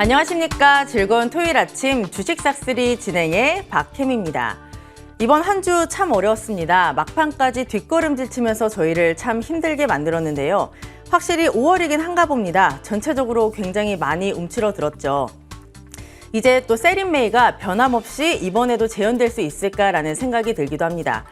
안녕하십니까. 즐거운 토요일 아침 주식 싹쓸이 진행의 박혜미입니다. 이번 한 주 참 어려웠습니다. 막판까지 뒷걸음질 치면서 저희를 참 힘들게 만들었는데요. 확실히 5월이긴 한가 봅니다. 전체적으로 굉장히 많이 움츠러들었죠. 이제 또 세린메이가 변함없이 이번에도 재현될 수 있을까라는 생각이 들기도 합니다.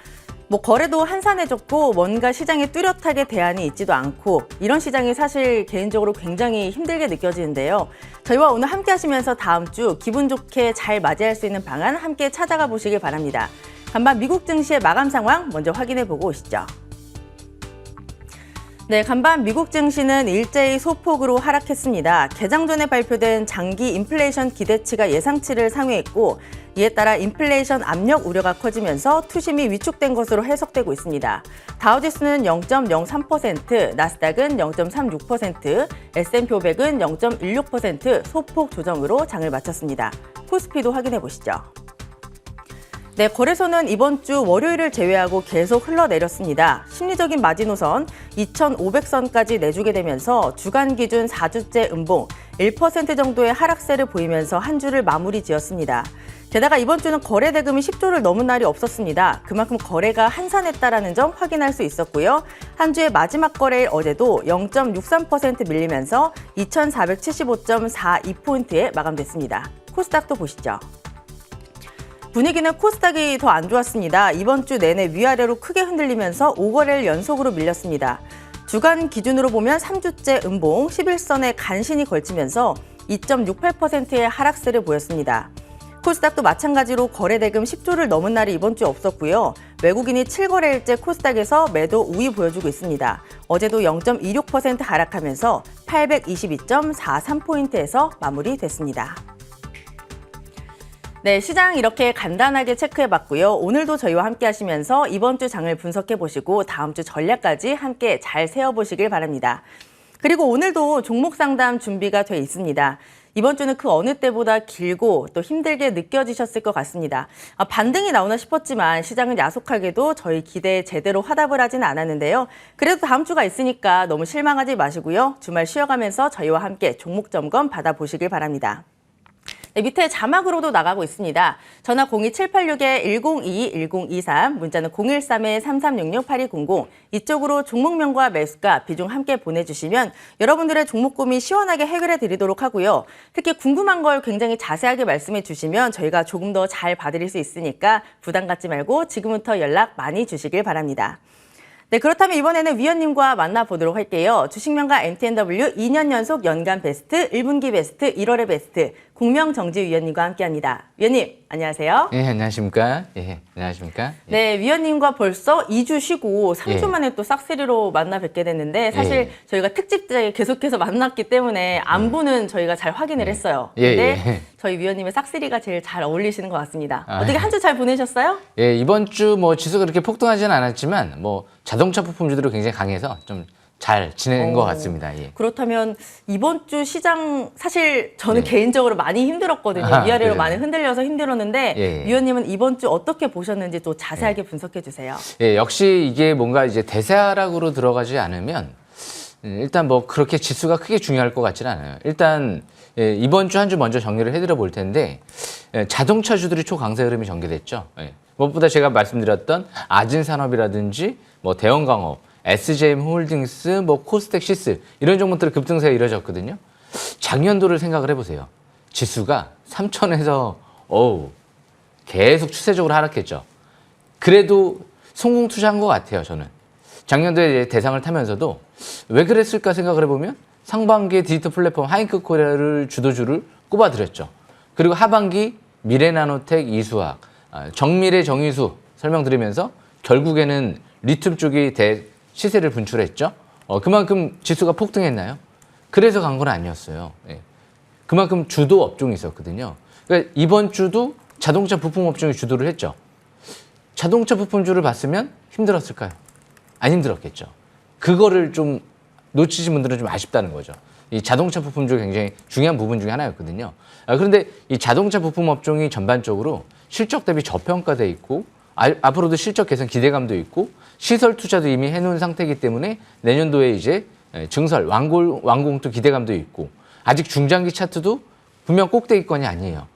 거래도 한산해졌고 뭔가 시장에 뚜렷하게 대안이 있지도 않고 이런 시장이 사실 개인적으로 굉장히 힘들게 느껴지는데요. 저희와 오늘 함께 하시면서 다음 주 기분 좋게 잘 맞이할 수 있는 방안 함께 찾아가 보시길 바랍니다. 간밤 미국 증시의 마감 상황 먼저 확인해 보고 오시죠. 네, 간밤 미국 증시는 일제히 소폭으로 하락했습니다. 개장 전에 발표된 장기 인플레이션 기대치가 예상치를 상회했고 이에 따라 인플레이션 압력 우려가 커지면서 투심이 위축된 것으로 해석되고 있습니다. 다우지수는 0.03%, 나스닥은 0.36%, S&P 500은 0.16% 소폭 조정으로 장을 마쳤습니다. 코스피도 확인해 보시죠. 네, 거래소는 이번 주 월요일을 제외하고 계속 흘러내렸습니다. 심리적인 마지노선 2,500선까지 내주게 되면서 주간 기준 4주째 음봉 1% 정도의 하락세를 보이면서 한 주를 마무리 지었습니다. 게다가 이번 주는 거래 대금이 10조를 넘은 날이 없었습니다. 그만큼 거래가 한산했다는 점 확인할 수 있었고요. 한 주의 마지막 거래일 어제도 0.63% 밀리면서 2,475.42포인트에 마감됐습니다. 코스닥도 보시죠. 분위기는 코스닥이 더 안 좋았습니다. 이번 주 내내 위아래로 크게 흔들리면서 5거래일 연속으로 밀렸습니다. 주간 기준으로 보면 3주째 음봉 11선에 간신히 걸치면서 2.68%의 하락세를 보였습니다. 코스닥도 마찬가지로 거래 대금 10조를 넘은 날이 이번 주 없었고요. 외국인이 7거래일째 코스닥에서 매도 우위 보여주고 있습니다. 어제도 0.26% 하락하면서 822.43포인트에서 마무리됐습니다. 네, 시장 이렇게 간단하게 체크해봤고요. 오늘도 저희와 함께 하시면서 이번 주 장을 분석해보시고 다음 주 전략까지 함께 잘 세워보시길 바랍니다. 그리고 오늘도 종목 상담 준비가 돼 있습니다. 이번 주는 그 어느 때보다 길고 또 힘들게 느껴지셨을 것 같습니다. 반등이 나오나 싶었지만 시장은 야속하게도 저희 기대에 제대로 화답을 하진 않았는데요. 그래도 다음 주가 있으니까 너무 실망하지 마시고요. 주말 쉬어가면서 저희와 함께 종목 점검 받아보시길 바랍니다. 네, 밑에 자막으로도 나가고 있습니다. 전화 02786-1022-1023, 문자는 013-3366-8200, 이쪽으로 종목명과 매수가, 비중 함께 보내주시면 여러분들의 종목 고민 시원하게 해결해 드리도록 하고요. 특히 궁금한 걸 굉장히 자세하게 말씀해 주시면 저희가 조금 더 잘 봐드릴 수 있으니까 부담 갖지 말고 지금부터 연락 많이 주시길 바랍니다. 네, 그렇다면 이번에는 위원님과 만나보도록 할게요. 주식명가 MTNW 2년 연속 연간 베스트, 1분기 베스트, 1월의 베스트, 공명정지 위원님과 함께합니다. 위원님, 안녕하세요. 네, 안녕하십니까. 예, 안녕하십니까. 예. 네, 위원님과 벌써 2주 쉬고 3주 만에 또 싹쓸이로 만나 뵙게 됐는데 사실 저희가 특집 때 계속해서 만났기 때문에 안부는 저희가 잘 확인을 했어요. 근데 저희 위원님의 싹쓸이가 제일 잘 어울리시는 것 같습니다. 어떻게 한 주 잘 보내셨어요? 예, 이번 주 지수가 그렇게 폭등하지는 않았지만 자동차 부품주들이 굉장히 강해서 좀 잘 지낸 것 같습니다. 예. 그렇다면 이번 주 시장 사실 저는 개인적으로 많이 힘들었거든요. 위아래로 많이 흔들려서 힘들었는데 위원님은 이번 주 어떻게 보셨는지 또 자세하게 분석해 주세요. 예, 역시 이게 뭔가 이제 대세하락으로 들어가지 않으면 일단 그렇게 지수가 크게 중요할 것 같지는 않아요. 일단 이번 주 한 주 먼저 정리를 해드려 볼 텐데 자동차주들이 초강세 흐름이 전개됐죠. 무엇보다 제가 말씀드렸던 아진산업이라든지 대형광업, SJM 홀딩스, 코스텍 시스 이런 종목들의 급등세가 이뤄졌거든요. 작년도를 생각을 해보세요. 지수가 3천에서 계속 추세적으로 하락했죠. 그래도 성공 투자한 것 같아요, 저는. 작년도에 대상을 타면서도 왜 그랬을까 생각을 해보면 상반기에 디지털 플랫폼 하이크 코리아를 주도주를 꼽아드렸죠. 그리고 하반기 미래나노텍 이수학, 정미래 정의수 설명드리면서 결국에는 리튬 쪽이 시세를 분출했죠. 그만큼 지수가 폭등했나요? 그래서 간 건 아니었어요. 그만큼 주도 업종이 있었거든요. 그러니까 이번 주도 자동차 부품 업종이 주도를 했죠. 자동차 부품주를 봤으면 힘들었을까요? 안 힘들었겠죠. 그거를 좀 놓치신 분들은 좀 아쉽다는 거죠. 이 자동차 부품주 굉장히 중요한 부분 중에 하나였거든요. 그런데 이 자동차 부품 업종이 전반적으로 실적 대비 저평가돼 있고 앞으로도 실적 개선 기대감도 있고 시설 투자도 이미 해놓은 상태이기 때문에 내년도에 이제 증설, 완공도 기대감도 있고 아직 중장기 차트도 분명 꼭대기권이 아니에요.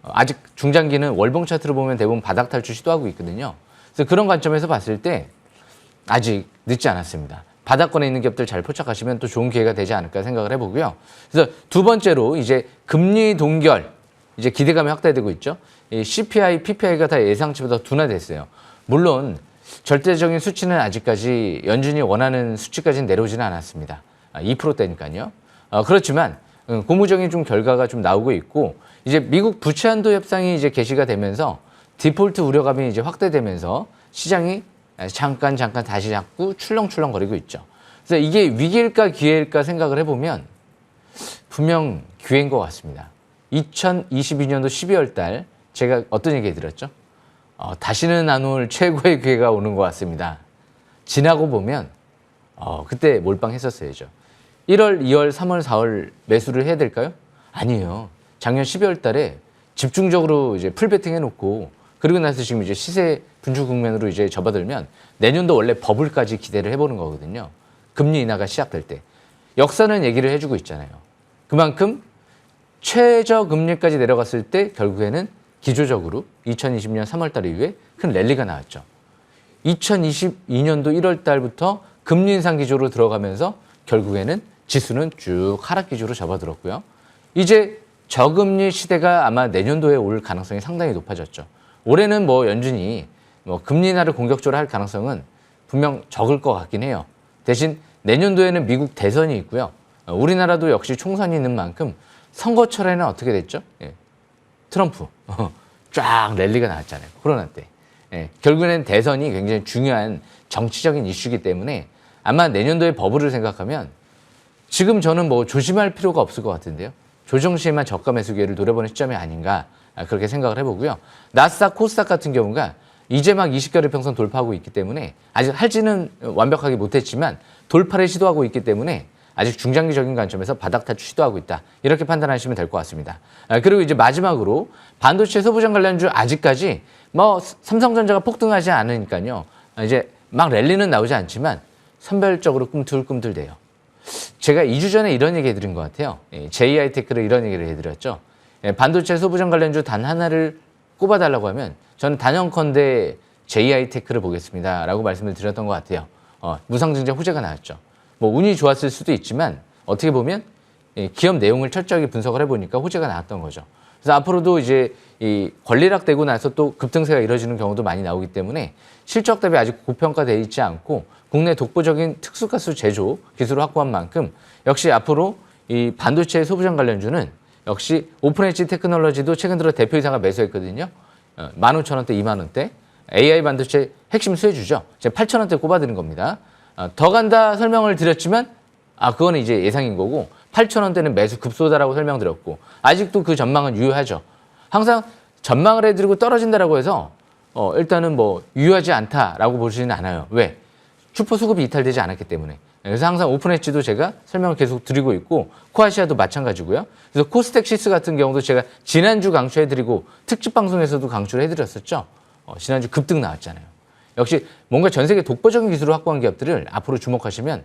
아직 중장기는 월봉 차트로 보면 대부분 바닥 탈출 시도하고 있거든요. 그래서 그런 관점에서 봤을 때 아직 늦지 않았습니다. 바닥권에 있는 기업들 잘 포착하시면 또 좋은 기회가 되지 않을까 생각을 해보고요. 그래서 두 번째로 이제 금리 동결, 이제 기대감이 확대되고 있죠. 이 CPI, PPI가 다 예상치보다 둔화됐어요. 물론 절대적인 수치는 아직까지 연준이 원하는 수치까지는 내려오지는 않았습니다. 2%대니까요. 그렇지만 고무적인 좀 결과가 좀 나오고 있고 이제 미국 부채 한도 협상이 이제 개시가 되면서 디폴트 우려감이 이제 확대되면서 시장이 잠깐 다시 자꾸 출렁출렁거리고 있죠. 그래서 이게 위기일까 기회일까 생각을 해보면 분명 기회인 것 같습니다. 2022년도 12월 달 제가 어떤 얘기 해드렸죠? 다시는 안 올 최고의 기회가 오는 것 같습니다. 지나고 보면 그때 몰빵했었어야죠. 1월, 2월, 3월, 4월 매수를 해야 될까요? 아니에요. 작년 12월 달에 집중적으로 이제 풀베팅 해놓고 그리고 나서 지금 이제 시세 분출 국면으로 이제 접어들면 내년도 원래 버블까지 기대를 해보는 거거든요. 금리 인하가 시작될 때. 역사는 얘기를 해주고 있잖아요. 그만큼 최저 금리까지 내려갔을 때 결국에는 기조적으로 2020년 3월 달 이후에 큰 랠리가 나왔죠. 2022년도 1월 달부터 금리 인상 기조로 들어가면서 결국에는 지수는 쭉 하락 기조로 접어들었고요. 이제 저금리 시대가 아마 내년도에 올 가능성이 상당히 높아졌죠. 올해는 뭐 연준이 금리 인하를 공격적으로 할 가능성은 분명 적을 것 같긴 해요. 대신 내년도에는 미국 대선이 있고요. 우리나라도 역시 총선이 있는 만큼 선거철에는 어떻게 됐죠? 예. 트럼프 쫙 랠리가 나왔잖아요. 코로나 때. 예. 결국에는 대선이 굉장히 중요한 정치적인 이슈이기 때문에 아마 내년도에 버블을 생각하면 지금 저는 뭐 조심할 필요가 없을 것 같은데요. 조정 시에만 저가 매수 기회를 노려보는 시점이 아닌가 그렇게 생각을 해보고요. 나스닥, 코스닥 같은 경우가 이제 막 20개월 평선 돌파하고 있기 때문에 아직 할지는 완벽하게 못했지만 돌파를 시도하고 있기 때문에 아직 중장기적인 관점에서 바닥 탈출 시도하고 있다. 이렇게 판단하시면 될 것 같습니다. 그리고 이제 마지막으로 반도체 소부장 관련주 아직까지 뭐 삼성전자가 폭등하지 않으니까요. 이제 막 랠리는 나오지 않지만 선별적으로 꿈틀꿈틀대요. 제가 2주 전에 이런 얘기 해드린 것 같아요. JI테크를 이런 얘기를 해드렸죠. 반도체 소부장 관련주 단 하나를 꼽아달라고 하면 저는 단연컨대 JI테크를 보겠습니다. 라고 말씀을 드렸던 것 같아요. 무상증자 호재가 나왔죠. 뭐 운이 좋았을 수도 있지만 어떻게 보면 기업 내용을 철저하게 분석을 해보니까 호재가 나왔던 거죠. 그래서 앞으로도 이제 이 권리락되고 나서 또 급등세가 이뤄지는 경우도 많이 나오기 때문에 실적 대비 아직 고평가되어 있지 않고 국내 독보적인 특수가스 제조 기술을 확보한 만큼 역시 앞으로 이 반도체 소부장 관련주는 역시 오픈엣지 테크놀로지도 최근 들어 대표이사가 매수했거든요. 15,000원대, 20,000원대. AI 반도체 핵심 수혜주죠. 제가 8,000원대 꼽아드린 겁니다. 더 간다 설명을 드렸지만 그거는 이제 예상인 거고 8,000원대는 매수 급소다라고 설명드렸고 아직도 그 전망은 유효하죠. 항상 전망을 해드리고 떨어진다라고 해서 일단은 뭐 유효하지 않다라고 보시지는 않아요. 왜? 슈퍼 수급이 이탈되지 않았기 때문에. 그래서 항상 오픈엣지도 제가 설명을 계속 드리고 있고 코아시아도 마찬가지고요. 그래서 코스텍시스 같은 경우도 제가 지난주 강추해드리고 특집 방송에서도 강추를 해드렸었죠. 지난주 급등 나왔잖아요. 역시 뭔가 전 세계 독보적인 기술을 확보한 기업들을 앞으로 주목하시면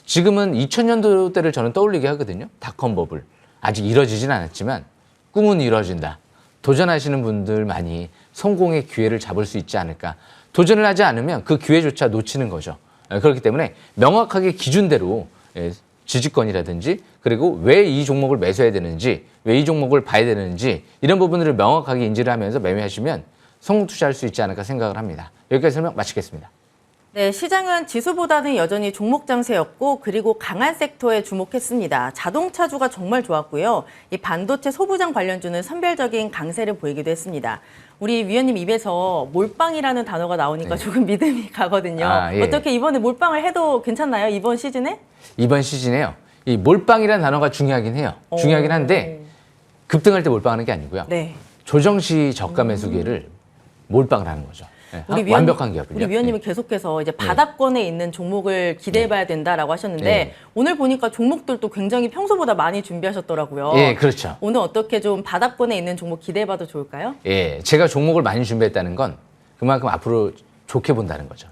지금은 2000년도대를 저는 떠올리게 하거든요. 닷컴 버블. 아직 이뤄지진 않았지만 꿈은 이뤄진다. 도전하시는 분들 많이 성공의 기회를 잡을 수 있지 않을까. 도전을 하지 않으면 그 기회조차 놓치는 거죠. 그렇기 때문에 명확하게 기준대로 지지권이라든지 그리고 왜 이 종목을 매수해야 되는지 왜 이 종목을 봐야 되는지 이런 부분들을 명확하게 인지를 하면서 매매하시면 성공 투자할 수 있지 않을까 생각을 합니다. 여기까지 설명 마치겠습니다. 네, 시장은 지수보다는 여전히 종목 장세였고 그리고 강한 섹터에 주목했습니다. 자동차주가 정말 좋았고요. 이 반도체 소부장 관련주는 선별적인 강세를 보이기도 했습니다. 우리 위원님 입에서 몰빵이라는 단어가 나오니까 조금 믿음이 가거든요. 예. 어떻게 이번에 몰빵을 해도 괜찮나요? 이번 시즌에? 이번 시즌에요. 이 몰빵이라는 단어가 중요하긴 해요. 중요하긴 한데 급등할 때 몰빵하는 게 아니고요. 네. 조정 시 저가 매수 기회를 몰빵을 하는 거죠. 완벽한 기업이죠. 우리 위원님이 계속해서 이제 바닥권에 있는 종목을 기대해봐야 된다라고 하셨는데 오늘 보니까 종목들도 굉장히 평소보다 많이 준비하셨더라고요. 예, 그렇죠. 오늘 어떻게 좀 바닥권에 있는 종목 기대해봐도 좋을까요? 예, 제가 종목을 많이 준비했다는 건 그만큼 앞으로 좋게 본다는 거죠.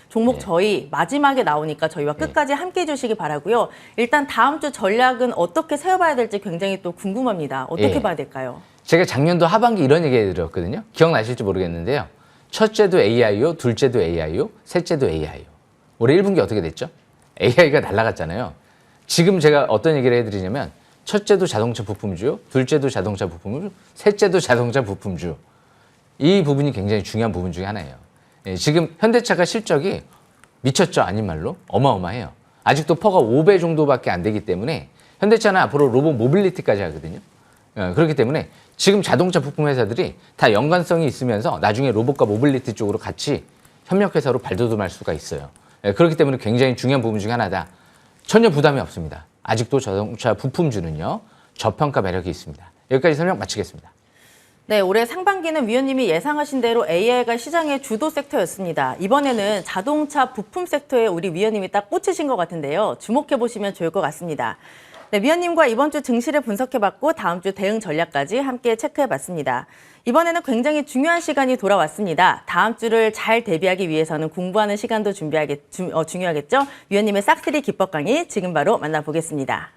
종목 네. 저희 마지막에 나오니까 저희와 끝까지 함께 해주시기 바라고요. 일단 다음 주 전략은 어떻게 세워봐야 될지 굉장히 또 궁금합니다. 어떻게 예. 봐야 될까요? 제가 작년도 하반기 이런 얘기 해드렸거든요. 기억나실지 모르겠는데요. 첫째도 AI요, 둘째도 AI요, 셋째도 AI요. 올해 1분기 어떻게 됐죠? AI가 날아갔잖아요. 지금 제가 어떤 얘기를 해드리냐면 첫째도 자동차 부품주요, 둘째도 자동차 부품주, 셋째도 자동차 부품주. 이 부분이 굉장히 중요한 부분 중에 하나예요. 예, 지금 현대차가 실적이 미쳤죠? 아닌 말로 어마어마해요. 아직도 퍼가 5배 정도밖에 안 되기 때문에 현대차는 앞으로 로봇 모빌리티까지 하거든요. 그렇기 때문에 지금 자동차 부품 회사들이 다 연관성이 있으면서 나중에 로봇과 모빌리티 쪽으로 같이 협력회사로 발돋움할 수가 있어요. 그렇기 때문에 굉장히 중요한 부분 중에 하나다. 전혀 부담이 없습니다. 아직도 자동차 부품주는요, 저평가 매력이 있습니다. 여기까지 설명 마치겠습니다. 네, 올해 상반기는 위원님이 예상하신 대로 AI가 시장의 주도 섹터였습니다. 이번에는 자동차 부품 섹터에 우리 위원님이 딱 꽂히신 것 같은데요. 주목해보시면 좋을 것 같습니다. 네, 위원님과 이번 주 증시를 분석해봤고 다음 주 대응 전략까지 함께 체크해봤습니다. 이번에는 굉장히 중요한 시간이 돌아왔습니다. 다음 주를 잘 대비하기 위해서는 공부하는 시간도 중요하겠죠? 위원님의 싹쓸이 기법 강의 지금 바로 만나보겠습니다.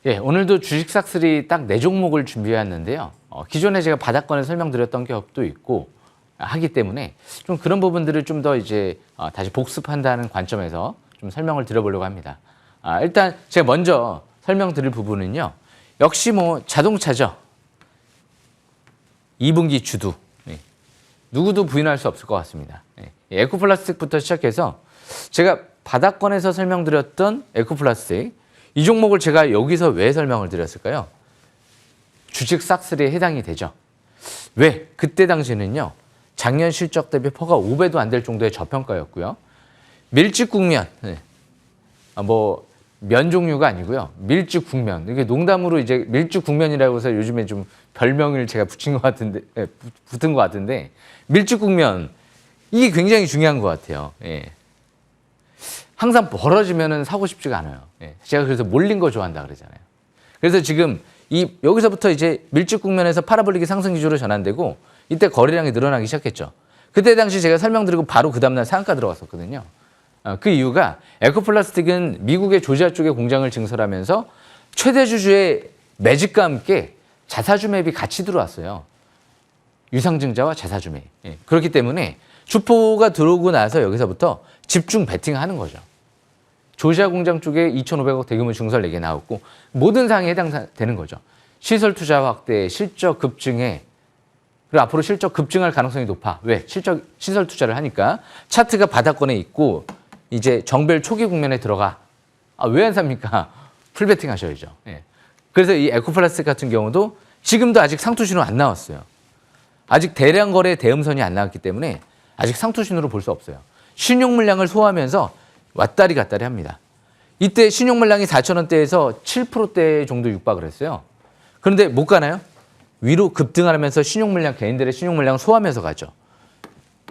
예, 오늘도 주식 싹쓸이 딱 4종목을 준비해왔는데요. 기존에 제가 바닥권에 설명드렸던 기업도 있고 하기 때문에 좀 그런 부분들을 좀 더 이제 다시 복습한다는 관점에서 좀 설명을 드려보려고 합니다. 일단 제가 먼저 설명드릴 부분은요. 역시 뭐 자동차죠. 2분기 주도. 예, 누구도 부인할 수 없을 것 같습니다. 예, 에코플라스틱부터 시작해서 제가 바닥권에서 설명드렸던 에코플라스틱 이 종목을 제가 여기서 왜 설명을 드렸을까요? 주식 싹쓸이에 해당이 되죠. 왜? 그때 당시에는요. 작년 실적 대비 퍼가 5배도 안 될 정도의 저평가였고요. 밀집국면, 뭐 면 종류가 아니고요. 밀집국면. 이게 농담으로 이제 밀집국면이라고 해서 요즘에 좀 별명을 제가 붙인 것 같은데, 붙은 것 같은데 밀집국면 이게 굉장히 중요한 것 같아요. 예. 항상 벌어지면은 사고 싶지가 않아요. 예. 제가 그래서 몰린 거 좋아한다 그러잖아요. 그래서 지금 여기서부터 이제 밀집국면에서 파라볼릭이 상승 기조로 전환되고 이때 거래량이 늘어나기 시작했죠. 그때 당시 제가 설명드리고 바로 그 다음날 상한가 들어갔었거든요. 그 이유가 에코플라스틱은 미국의 조지아 쪽에 공장을 증설하면서 최대 주주의 매집과 함께 자사주 매입이 같이 들어왔어요. 유상증자와 자사주 매입. 예. 그렇기 때문에 주포가 들어오고 나서 여기서부터 집중 베팅하는 거죠. 조지아 공장 쪽에 2,500억 대규모 증설 얘기 나왔고 모든 사항에 해당되는 거죠. 시설 투자 확대, 실적 급증에 그리고 앞으로 실적 급증할 가능성이 높아. 왜? 시설 투자를 하니까 차트가 바닥권에 있고 이제 정별 초기 국면에 들어가. 왜 안 삽니까? 풀베팅 하셔야죠. 예. 그래서 이 에코플라스틱 같은 경우도 지금도 아직 상투 신호 안 나왔어요. 아직 대량 거래 대음선이 안 나왔기 때문에 아직 상투 신호로 볼 수 없어요. 신용 물량을 소화하면서 왔다리 갔다리 합니다. 이때 신용 물량이 4,000원대에서 7%대 정도 육박을 했어요. 그런데 못 가나요? 위로 급등하면서 신용 물량, 개인들의 신용 물량을 소화하면서 가죠.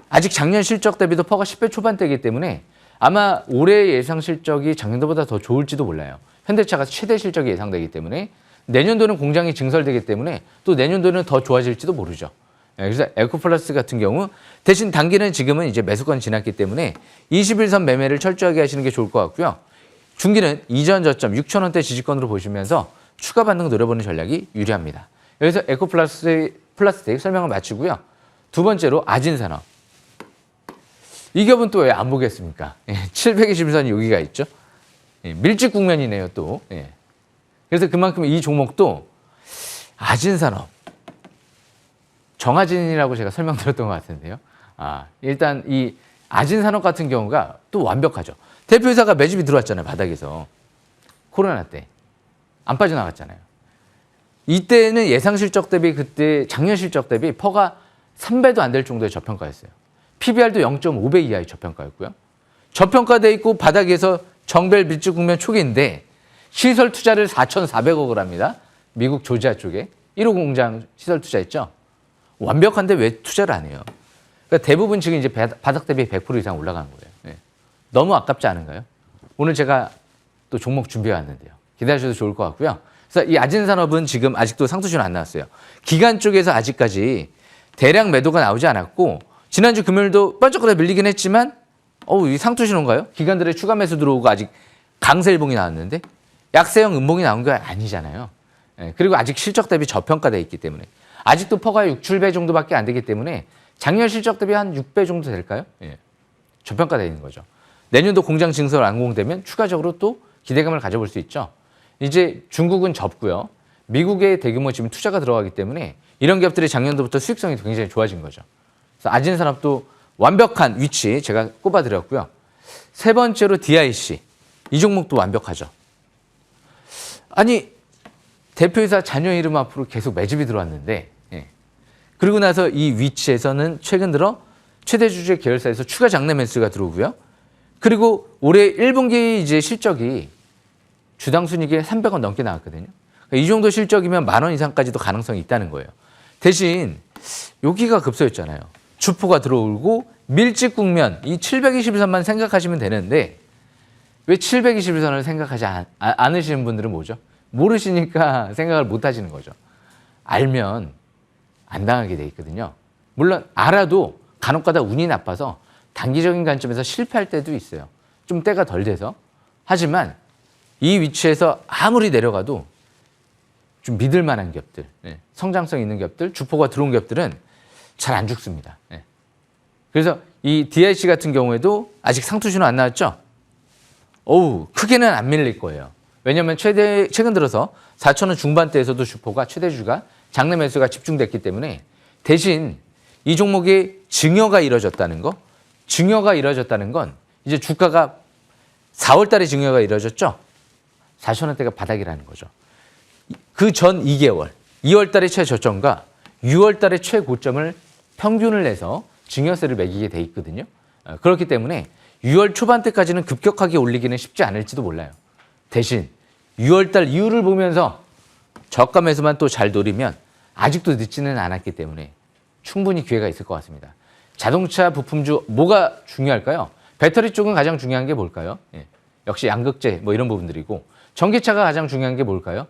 아직 작년 실적 대비도 퍼가 10배 초반대이기 때문에 아마 올해 예상 실적이 작년도보다 더 좋을지도 몰라요. 현대차가 최대 실적이 예상되기 때문에 내년도는 공장이 증설되기 때문에 또 내년도는 더 좋아질지도 모르죠. 그래서 에코플러스 같은 경우 대신 단기는 지금은 이제 매수권 지났기 때문에 21선 매매를 철저하게 하시는 게 좋을 것 같고요. 중기는 이전 저점 6,000원대 지지권으로 보시면서 추가 반등 노려보는 전략이 유리합니다. 여기서 에코플라스틱 설명을 마치고요. 두 번째로 아진산업. 이 기업은 또 왜 안 보겠습니까? 720선 여기가 있죠. 예, 밀집 국면이네요, 또. 예. 그래서 그만큼 이 종목도 아진산업, 정아진이라고 제가 설명드렸던 것 같은데요. 일단 이 아진산업 같은 경우가 또 완벽하죠. 대표이사가 매집이 들어왔잖아요, 바닥에서. 코로나 때. 안 빠져나갔잖아요. 이때는 예상 실적 대비 그때 작년 실적 대비 퍼가 3배도 안 될 정도의 저평가였어요. PBR도 0.5배 이하의 저평가였고요. 저평가돼 있고 바닥에서 정벨 밀집 국면 초기인데 시설 투자를 4,400억을 합니다. 미국 조지아 쪽에 1호 공장 시설 투자했죠. 완벽한데 왜 투자를 안 해요? 그러니까 대부분 지금 이제 바닥 대비 100% 이상 올라가는 거예요. 네. 너무 아깝지 않은가요? 오늘 제가 또 종목 준비해 왔는데요. 기다리셔도 좋을 것 같고요. 그래서 이 아진산업은 지금 아직도 상투신호 안 나왔어요. 기관 쪽에서 아직까지 대량 매도가 나오지 않았고 지난주 금요일도 번쩍거려 밀리긴 했지만 이 상투신호인가요? 기관들의 추가 매수 들어오고 아직 강세일봉이 나왔는데 약세형 음봉이 나온 게 아니잖아요. 예, 그리고 아직 실적 대비 저평가돼 있기 때문에 아직도 퍼가 6, 7배 정도밖에 안 되기 때문에 작년 실적 대비 한 6배 정도 될까요? 예, 저평가돼 있는 거죠. 내년도 공장 증설 완공되면 추가적으로 또 기대감을 가져볼 수 있죠. 이제 중국은 접고요. 미국의 대규모 지금 투자가 들어가기 때문에 이런 기업들이 작년도부터 수익성이 굉장히 좋아진 거죠. 그래서 아진산업도 완벽한 위치 제가 꼽아드렸고요. 세 번째로 DIC. 이 종목도 완벽하죠. 아니 대표이사 자녀 이름 앞으로 계속 매집이 들어왔는데 그리고 나서 이 위치에서는 최근 들어 최대 주주의 계열사에서 추가 장내 매수가 들어오고요. 그리고 올해 1분기 이제 실적이 주당 순이익이 300원 넘게 나왔거든요. 그러니까 이 정도 실적이면 10,000원 이상까지도 가능성이 있다는 거예요. 대신 여기가 급소였잖아요. 주포가 들어오고 밀집 국면 이 721선만 생각하시면 되는데 왜 721선을 생각하지 않으시는 분들은 뭐죠? 모르시니까 생각을 못 하시는 거죠. 알면 안 당하게 돼 있거든요. 물론 알아도 간혹가다 운이 나빠서 단기적인 관점에서 실패할 때도 있어요. 좀 때가 덜 돼서. 하지만 이 위치에서 아무리 내려가도 좀 믿을 만한 기업들, 성장성 있는 기업들, 주포가 들어온 기업들은 잘 안 죽습니다. 그래서 이 DIC 같은 경우에도 아직 상투신호 안 나왔죠? 크게는 안 밀릴 거예요. 왜냐하면 최근 들어서 4,000원 중반대에서도 주포가 최대주가 장내 매수가 집중됐기 때문에 대신 이 종목의 증여가 이뤄졌다는 거, 증여가 이뤄졌다는 건 이제 주가가 4월 달에 증여가 이뤄졌죠? 4,000원대가 바닥이라는 거죠. 그 전 2개월, 2월 달에 최저점과 6월 달에 최고점을 평균을 내서 증여세를 매기게 돼 있거든요. 그렇기 때문에 6월 초반대까지는 급격하게 올리기는 쉽지 않을지도 몰라요. 대신 6월 달 이후를 보면서 저가 매수만 또 잘 노리면 아직도 늦지는 않았기 때문에 충분히 기회가 있을 것 같습니다. 자동차 부품주 뭐가 중요할까요? 배터리 쪽은 가장 중요한 게 뭘까요? 역시 양극재 뭐 이런 부분들이고 전기차가 가장 중요한 게 뭘까요?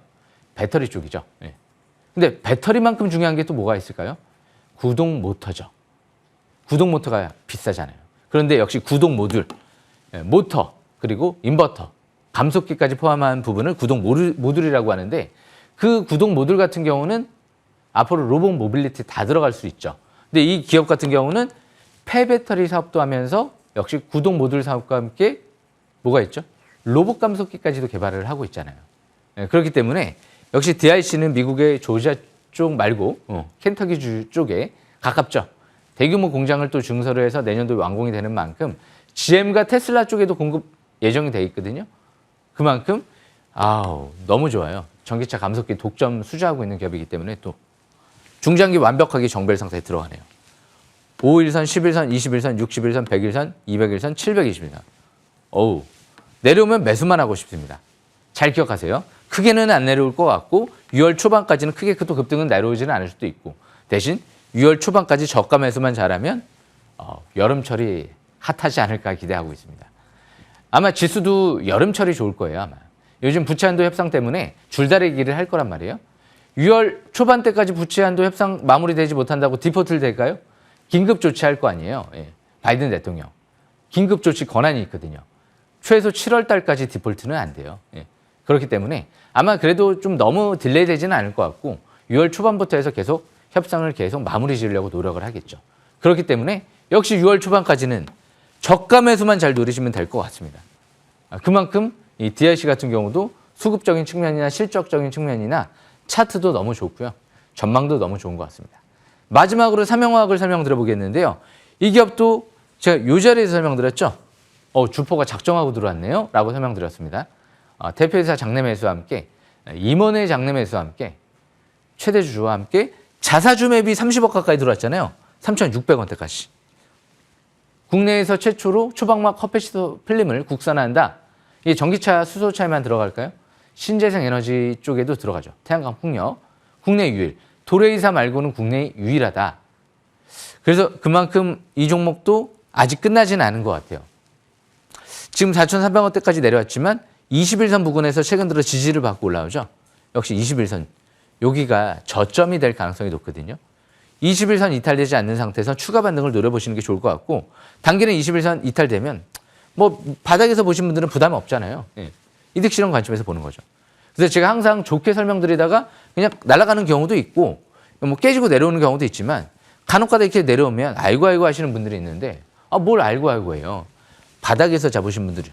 배터리 쪽이죠. 근데 배터리만큼 중요한 게 또 뭐가 있을까요? 구동 모터죠. 구동 모터가 비싸잖아요. 그런데 역시 구동 모듈, 모터, 그리고 인버터, 감속기까지 포함한 부분을 구동 모듈이라고 하는데 그 구동 모듈 같은 경우는 앞으로 로봇 모빌리티 다 들어갈 수 있죠. 근데 이 기업 같은 경우는 폐배터리 사업도 하면서 역시 구동 모듈 사업과 함께 뭐가 있죠? 로봇 감속기까지도 개발을 하고 있잖아요. 그렇기 때문에 역시 DIC는 미국의 조지아 쪽 말고 켄터키 주 쪽에 가깝죠. 대규모 공장을 또 증설을 해서 내년도에 완공이 되는 만큼 GM과 테슬라 쪽에도 공급 예정이 돼 있거든요. 그만큼 너무 좋아요. 전기차 감속기 독점 수주하고 있는 기업이기 때문에 또 중장기 완벽하게 정벨 상태에 들어가네요. 5일선, 10일선, 21선, 60일선, 100일선, 200일선, 720일선. 내려오면 매수만 하고 싶습니다. 잘 기억하세요. 크게는 안 내려올 것 같고 6월 초반까지는 크게 또 급등은 내려오지는 않을 수도 있고 대신 6월 초반까지 저가 매수만 잘하면 여름철이 핫하지 않을까 기대하고 있습니다. 아마 지수도 여름철이 좋을 거예요. 아마. 요즘 부채한도 협상 때문에 줄다리기를 할 거란 말이에요. 6월 초반때까지 부채한도 협상 마무리되지 못한다고 디포트를 될까요? 긴급 조치할 거 아니에요. 바이든 대통령. 긴급 조치 권한이 있거든요. 최소 7월 달까지 디폴트는 안 돼요. 그렇기 때문에 아마 그래도 좀 너무 딜레이 되지는 않을 것 같고 6월 초반부터 해서 계속 협상을 계속 마무리 지으려고 노력을 하겠죠. 그렇기 때문에 역시 6월 초반까지는 저가 매수만 잘 누리시면 될 것 같습니다. 그만큼 이 DIC 같은 경우도 수급적인 측면이나 실적적인 측면이나 차트도 너무 좋고요. 전망도 너무 좋은 것 같습니다. 마지막으로 삼영화학을 설명드려보겠는데요. 이 기업도 제가 이 자리에서 설명드렸죠. 주포가 작정하고 들어왔네요. 라고 설명드렸습니다. 대표이사 장내 매수와 함께 임원의 장내 매수와 함께 최대 주주와 함께 자사주 매입이 30억 가까이 들어왔잖아요. 3,600원대까지. 국내에서 최초로 초박막 커패시터 필름을 국산화한다. 이게 전기차, 수소차에만 들어갈까요? 신재생 에너지 쪽에도 들어가죠. 태양광 풍력. 국내 유일. 도레이사 말고는 국내 유일하다. 그래서 그만큼 이 종목도 아직 끝나지는 않은 것 같아요. 지금 4,300원대까지 내려왔지만 21선 부근에서 최근 들어 지지를 받고 올라오죠. 역시 21선. 여기가 저점이 될 가능성이 높거든요. 21선 이탈되지 않는 상태에서 추가 반등을 노려보시는 게 좋을 것 같고 단기는 21선 이탈되면 뭐 바닥에서 보신 분들은 부담이 없잖아요. 예. 이득 실현 관점에서 보는 거죠. 그래서 제가 항상 좋게 설명드리다가 그냥 날아가는 경우도 있고 뭐 깨지고 내려오는 경우도 있지만 간혹가다 이렇게 내려오면 알고 하시는 분들이 있는데 뭘 알고 해요. 바닥에서 잡으신 분들이.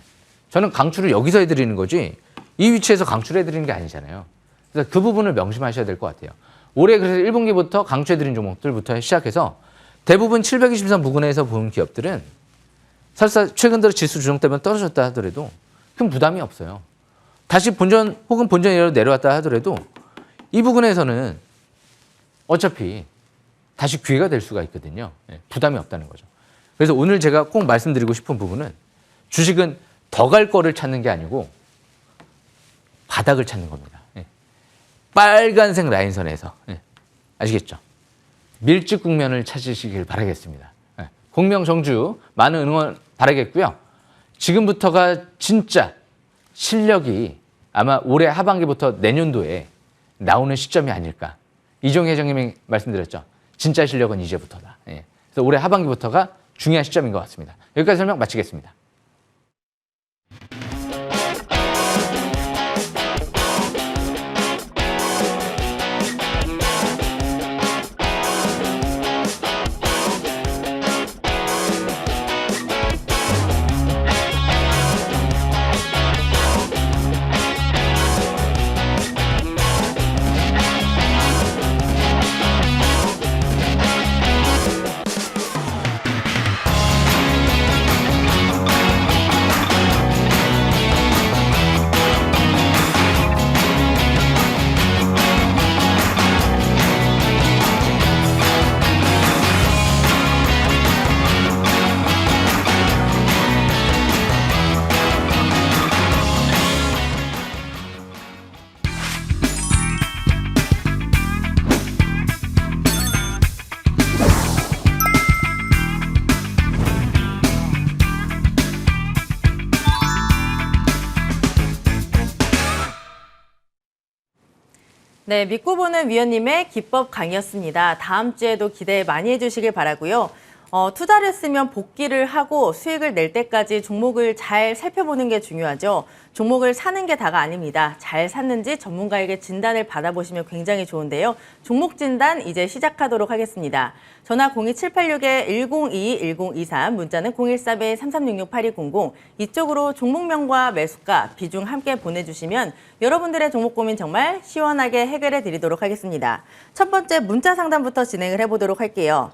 저는 강추를 여기서 해드리는 거지 이 위치에서 강추를 해드리는 게 아니잖아요. 그래서 그 부분을 명심하셔야 될 것 같아요. 올해 그래서 1분기부터 강추해드린 종목들부터 시작해서 대부분 720선 부근에서 본 기업들은 설사 최근 들어 지수 조정 때문에 떨어졌다 하더라도 큰 부담이 없어요. 다시 본전 혹은 본전 이하로 내려왔다 하더라도 이 부분에서는 어차피 다시 기회가 될 수가 있거든요. 부담이 없다는 거죠. 그래서 오늘 제가 꼭 말씀드리고 싶은 부분은 주식은 더 갈 거를 찾는 게 아니고 바닥을 찾는 겁니다. 빨간색 라인선에서. 아시겠죠? 밀집 국면을 찾으시길 바라겠습니다. 공명정주 많은 응원 바라겠고요. 지금부터가 진짜 실력이 아마 올해 하반기부터 내년도에 나오는 시점이 아닐까. 이종희 회장님이 말씀드렸죠. 진짜 실력은 이제부터다. 그래서 올해 하반기부터가 중요한 시점인 것 같습니다. 여기까지 설명 마치겠습니다. 네, 믿고 보는 위원님의 기법 강의였습니다. 다음 주에도 기대 많이 해주시길 바라고요. 투자를 했으면 복귀를 하고 수익을 낼 때까지 종목을 잘 살펴보는 게 중요하죠. 종목을 사는 게 다가 아닙니다. 잘 샀는지 전문가에게 진단을 받아보시면 굉장히 좋은데요. 종목 진단 이제 시작하도록 하겠습니다. 전화 02786-1022-1023, 문자는 014-3366-8200 이쪽으로 종목명과 매수가, 비중 함께 보내주시면 여러분들의 종목 고민 정말 시원하게 해결해 드리도록 하겠습니다. 첫 번째 문자 상담부터 진행을 해보도록 할게요.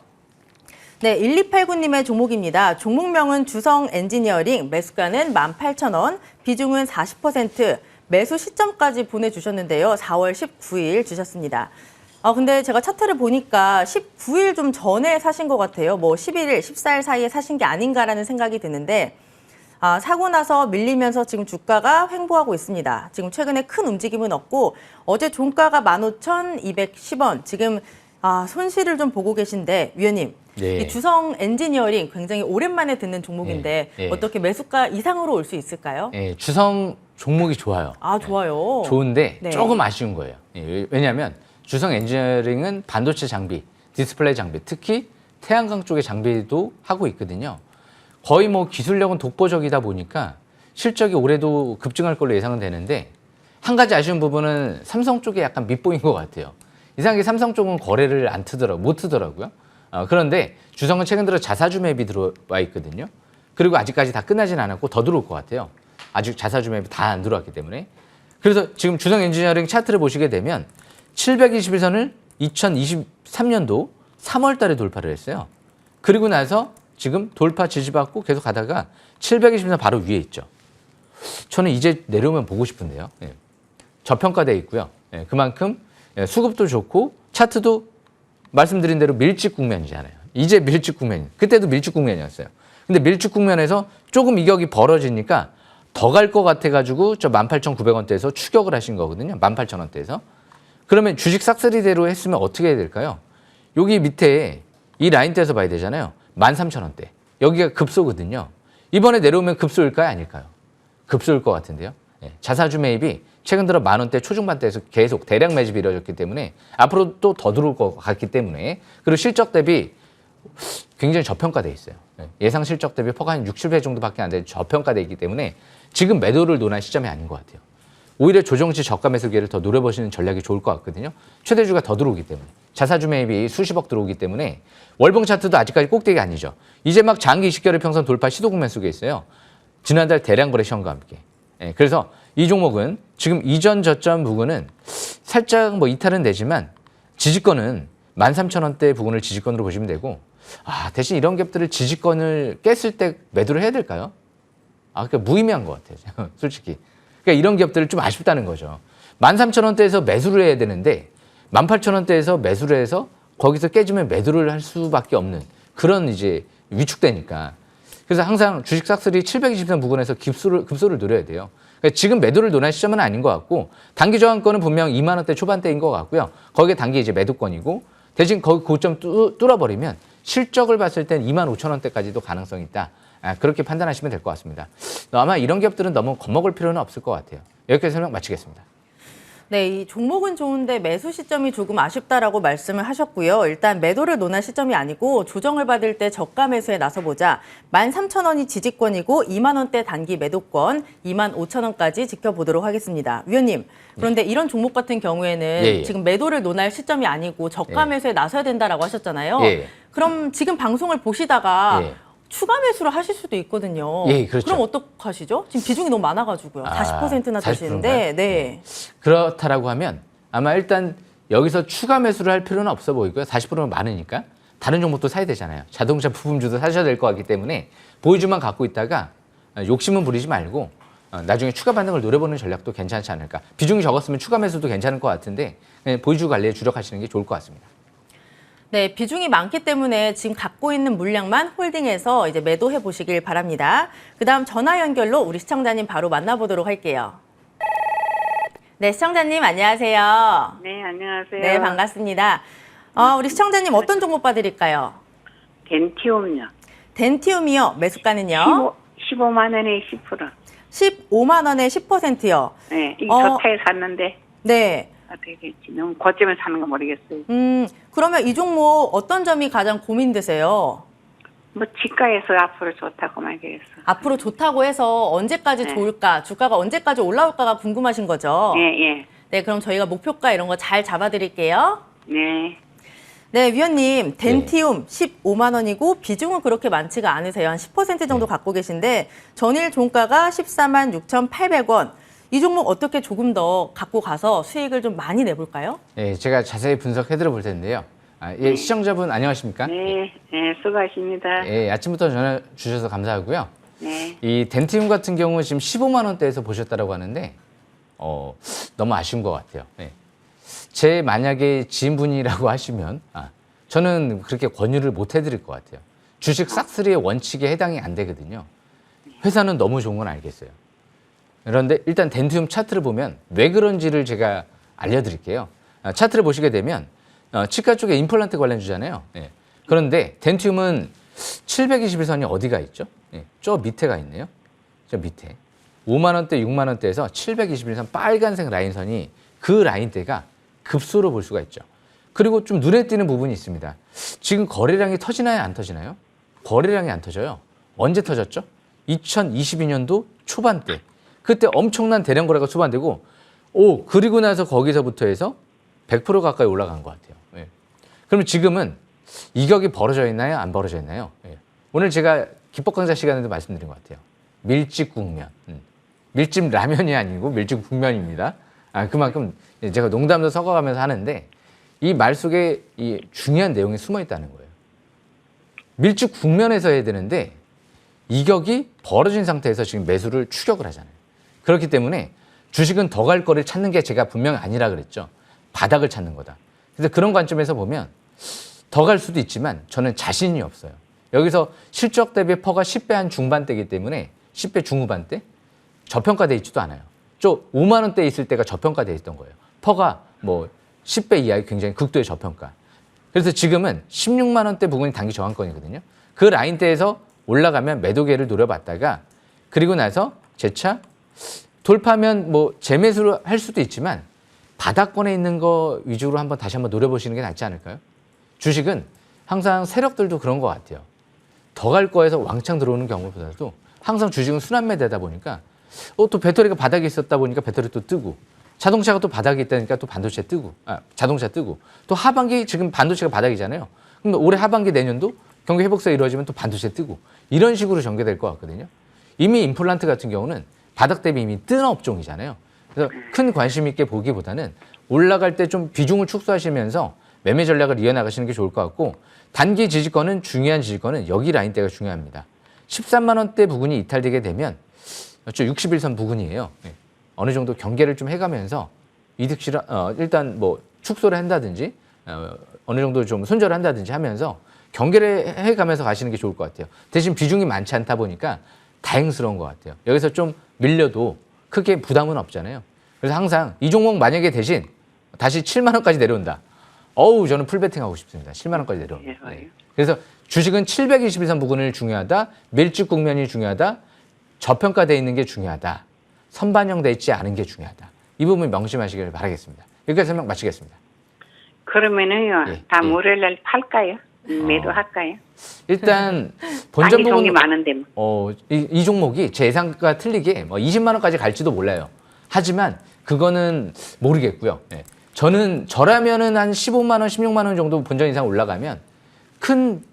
네, 1289님의 종목입니다. 종목명은 주성 엔지니어링, 매수가는 18,000원, 비중은 40%, 매수 시점까지 보내주셨는데요. 4월 19일 주셨습니다. 근데 제가 차트를 보니까 19일 좀 전에 사신 것 같아요. 뭐 11일, 14일 사이에 사신 게 아닌가라는 생각이 드는데 사고 나서 밀리면서 지금 주가가 횡보하고 있습니다. 지금 최근에 큰 움직임은 없고 어제 종가가 15,210원, 지금 손실을 좀 보고 계신데 위원님. 네. 이 주성 엔지니어링 굉장히 오랜만에 듣는 종목인데 네. 어떻게 매수가 이상으로 올 수 있을까요? 네, 주성 종목이 좋아요. 좋아요. 좋은데 네. 조금 아쉬운 거예요. 왜냐하면 주성 엔지니어링은 반도체 장비, 디스플레이 장비, 특히 태양광 쪽의 장비도 하고 있거든요. 거의 뭐 기술력은 독보적이다 보니까 실적이 올해도 급증할 걸로 예상은 되는데 한 가지 아쉬운 부분은 삼성 쪽에 약간 밑보인 것 같아요. 이상하게 삼성 쪽은 거래를 못 트더라고요. 그런데 주성은 최근 들어 자사주 매입이 들어와 있거든요. 그리고 아직까지 다 끝나진 않았고 더 들어올 것 같아요. 아직 자사주 매입이 다 안 들어왔기 때문에. 그래서 지금 주성 엔지니어링 차트를 보시게 되면 721선을 2023년도 3월 달에 돌파를 했어요. 그리고 나서 지금 돌파 지지받고 계속 가다가 720선 바로 위에 있죠. 저는 이제 내려오면 보고 싶은데요. 예. 저평가돼 있고요. 예. 그만큼 수급도 좋고 차트도 말씀드린 대로 밀집 국면이잖아요. 이제 밀집 국면. 그때도 밀집 국면이었어요. 근데 밀집 국면에서 조금 이격이 벌어지니까 더 갈 것 같아가지고 저 18,900원대에서 추격을 하신 거거든요. 18,000원대에서. 그러면 주식 싹쓸이대로 했으면 어떻게 해야 될까요? 여기 밑에 이 라인대에서 봐야 되잖아요. 13,000원대. 여기가 급소거든요. 이번에 내려오면 급소일까요? 아닐까요? 급소일 것 같은데요. 예. 자사주 매입이 최근 들어 10,000원대 초중반대에서 계속 대량 매집이 이루어졌기 때문에 앞으로 또 더 들어올 것 같기 때문에 그리고 실적 대비 굉장히 저평가돼 있어요. 예상 실적 대비 퍼가 한 6, 7배 정도밖에 안 되는 저평가돼 있기 때문에 지금 매도를 논할 시점이 아닌 것 같아요. 오히려 조정치 저가 매수 기회를 더 노려보시는 전략이 좋을 것 같거든요. 최대주가 더 들어오기 때문에. 자사주 매입이 수십억 들어오기 때문에 월봉 차트도 아직까지 꼭대기 아니죠. 이제 막 장기 20개월 평선 돌파 시도 국면 속에 있어요. 지난달 대량 거래 시험과 함께. 예, 그래서 이 종목은 지금 이전 저점 부근은 살짝 뭐 이탈은 되지만 지지권은 13,000원대 부근을 지지권으로 보시면 되고 대신 이런 갭들을 지지권을 깼을 때 매도를 해야 될까요? 그러니까 무의미한 것 같아요. 솔직히. 그러니까 이런 기업들을 좀 아쉽다는 거죠. 13,000원대에서 매수를 해야 되는데 18,000원대에서 매수를 해서 거기서 깨지면 매도를 할 수밖에 없는 그런 이제 위축되니까. 그래서 항상 주식 싹쓸이 720선 부근에서 급소를 노려야 돼요. 그러니까 지금 매도를 논할 시점은 아닌 것 같고 단기 저항권은 분명 2만 원대 초반대인 것 같고요. 거기에 단기 이제 매도권이고 대신 거기 고점 뚫어버리면 실적을 봤을 땐 25,000원대까지도 가능성이 있다. 그렇게 판단하시면 될 것 같습니다. 아마 이런 기업들은 너무 겁먹을 필요는 없을 것 같아요. 여기까지 설명 마치겠습니다. 네, 이 종목은 좋은데 매수 시점이 조금 아쉽다라고 말씀을 하셨고요. 일단 매도를 논할 시점이 아니고 조정을 받을 때 저가 매수에 나서보자. 13,000원이 지지권이고 2만 원대 단기 매도권, 25,000원까지 지켜보도록 하겠습니다. 위원님, 그런데 이런 종목 같은 경우에는 지금 매도를 논할 시점이 아니고 저가 매수에 나서야 된다라고 하셨잖아요. 그럼 지금 방송을 보시다가 추가 매수를 하실 수도 있거든요. 그렇죠. 그럼 어떡하시죠? 지금 비중이 너무 많아가지고요. 40%나 되시는데. 네. 그렇다라고 하면 아마 일단 여기서 추가 매수를 할 필요는 없어 보이고요. 40%는 많으니까 다른 종목도 사야 되잖아요. 자동차 부품주도 사셔야 될 것 같기 때문에 보유주만 갖고 있다가 욕심은 부리지 말고 나중에 추가 반등을 노려보는 전략도 괜찮지 않을까. 비중이 적었으면 추가 매수도 괜찮을 것 같은데 보유주 관리에 주력하시는 게 좋을 것 같습니다. 네, 비중이 많기 때문에 지금 갖고 있는 물량만 홀딩해서 이제 매도해 보시길 바랍니다. 그다음 전화 연결로 우리 시청자님 바로 만나보도록 할게요. 네, 시청자님 안녕하세요. 네, 안녕하세요. 네, 반갑습니다. 우리 시청자님 어떤 종목 봐드릴까요? 덴티움요. 덴티움이요. 매수가는요? 15만 원에 10%. 15만 원에 10%요. 네, 이 저타에 샀는데 네. 어떻게 될지 너무 고점에 사는 거 모르겠어요. 그러면 이 종목 어떤 점이 가장 고민되세요? 뭐 지가에서 앞으로 좋다고 말겠어. 앞으로 좋다고 해서 언제까지 좋을까, 주가가 언제까지 올라올까가 궁금하신 거죠? 예. 네, 그럼 저희가 목표가 이런 거 잘 잡아드릴게요. 네. 네, 위원님, 덴티움 15만 원이고 비중은 그렇게 많지가 않으세요. 한 10% 정도 갖고 계신데 전일 종가가 14만 6,800원. 이 종목 어떻게 조금 더 갖고 가서 수익을 좀 많이 내볼까요? 네, 제가 자세히 분석해드려 볼 텐데요. 시청자분 안녕하십니까? 네, 수고하십니다. 아침부터 전화 주셔서 감사하고요. 네. 이 덴티움 같은 경우 지금 15만 원대에서 보셨다라고 하는데 너무 아쉬운 것 같아요. 제 만약에 지인분이라고 하시면 저는 그렇게 권유를 못 해드릴 것 같아요. 주식 싹쓸이의 원칙에 해당이 안 되거든요. 회사는 너무 좋은 건 알겠어요. 그런데 일단 덴티움 차트를 보면 왜 그런지를 제가 알려드릴게요. 차트를 보시게 되면 치과 쪽에 임플란트 관련주잖아요. 그런데 덴티움은 721선이 어디가 있죠? 저 밑에가 있네요. 저 밑에. 5만 원대, 6만 원대에서 721선 빨간색 라인선이 그 라인대가 급소로 볼 수가 있죠. 그리고 좀 눈에 띄는 부분이 있습니다. 지금 거래량이 터지나요? 안 터지나요? 거래량이 안 터져요. 언제 터졌죠? 2022년도 초반대. 그때 엄청난 대량 거래가 수반되고 그리고 나서 거기서부터 해서 100% 가까이 올라간 것 같아요. 그러면 지금은 이격이 벌어져 있나요? 안 벌어져 있나요? 오늘 제가 기법 강좌 시간에도 말씀드린 것 같아요. 밀집 국면. 밀집 라면이 아니고 밀집 국면입니다. 그만큼 제가 농담도 섞어가면서 하는데 이 말 속에 이 중요한 내용이 숨어 있다는 거예요. 밀집 국면에서 해야 되는데 이격이 벌어진 상태에서 지금 매수를 추격을 하잖아요. 그렇기 때문에 주식은 더 갈 거를 찾는 게 제가 분명히 아니라 그랬죠. 바닥을 찾는 거다. 그래서 그런 관점에서 보면 더 갈 수도 있지만 저는 자신이 없어요. 여기서 실적 대비 퍼가 10배 한 중반대이기 때문에 10배 중후반대 저평가돼 있지도 않아요. 5만 원대에 있을 때가 저평가돼 있던 거예요. 퍼가 뭐 10배 이하의 굉장히 극도의 저평가. 그래서 지금은 16만 원대 부분이 단기 저항권이거든요. 그 라인대에서 올라가면 매도계를 노려봤다가 그리고 나서 재차 돌파하면 뭐 재매수를 할 수도 있지만 바닥권에 있는 거 위주로 다시 한번 노려보시는 게 낫지 않을까요? 주식은 항상 세력들도 그런 것 같아요. 더 갈 거에서 왕창 들어오는 경우보다도 항상 주식은 순환매되다 보니까 또 배터리가 바닥에 있었다 보니까 배터리 또 뜨고 자동차가 또 바닥에 있다니까 또 반도체 뜨고 자동차 뜨고 또 하반기 지금 반도체가 바닥이잖아요. 그럼 올해 하반기 내년도 경기 회복세가 이루어지면 또 반도체 뜨고 이런 식으로 전개될 것 같거든요. 이미 임플란트 같은 경우는 바닥 대비 이미 뜬 업종이잖아요. 그래서 큰 관심 있게 보기보다는 올라갈 때 좀 비중을 축소하시면서 매매 전략을 이어나가시는 게 좋을 것 같고 단기 지지권은 중요한 지지권은 여기 라인대가 중요합니다. 13만 원대 부근이 이탈되게 되면 61선 부근이에요. 어느 정도 경계를 좀 해가면서 이득 실현 일단 뭐 축소를 한다든지 어느 정도 좀 손절을 한다든지 하면서 경계를 해가면서 가시는 게 좋을 것 같아요. 대신 비중이 많지 않다 보니까 다행스러운 것 같아요. 여기서 좀 밀려도 크게 부담은 없잖아요. 그래서 항상 이 종목 만약에 대신 다시 7만 원까지 내려온다. 저는 풀베팅 하고 싶습니다. 7만 원까지 내려오면. 네. 그래서 주식은 721선 부근을 중요하다. 밀집 국면이 중요하다. 저평가되어 있는 게 중요하다. 선반영되어 있지 않은 게 중요하다. 이 부분 명심하시길 바라겠습니다. 여기까지 설명 마치겠습니다. 그러면은요, 예, 다 예. 월요일날 팔까요? 매도할까요? 일단 본전 본전 종이 부분 많은데. 이 종목이 제 예상과 틀리게 20만 원까지 갈지도 몰라요. 하지만 그거는 모르겠고요. 네. 저라면은 한 15만 원, 16만 원 정도 본전 이상 올라가면 큰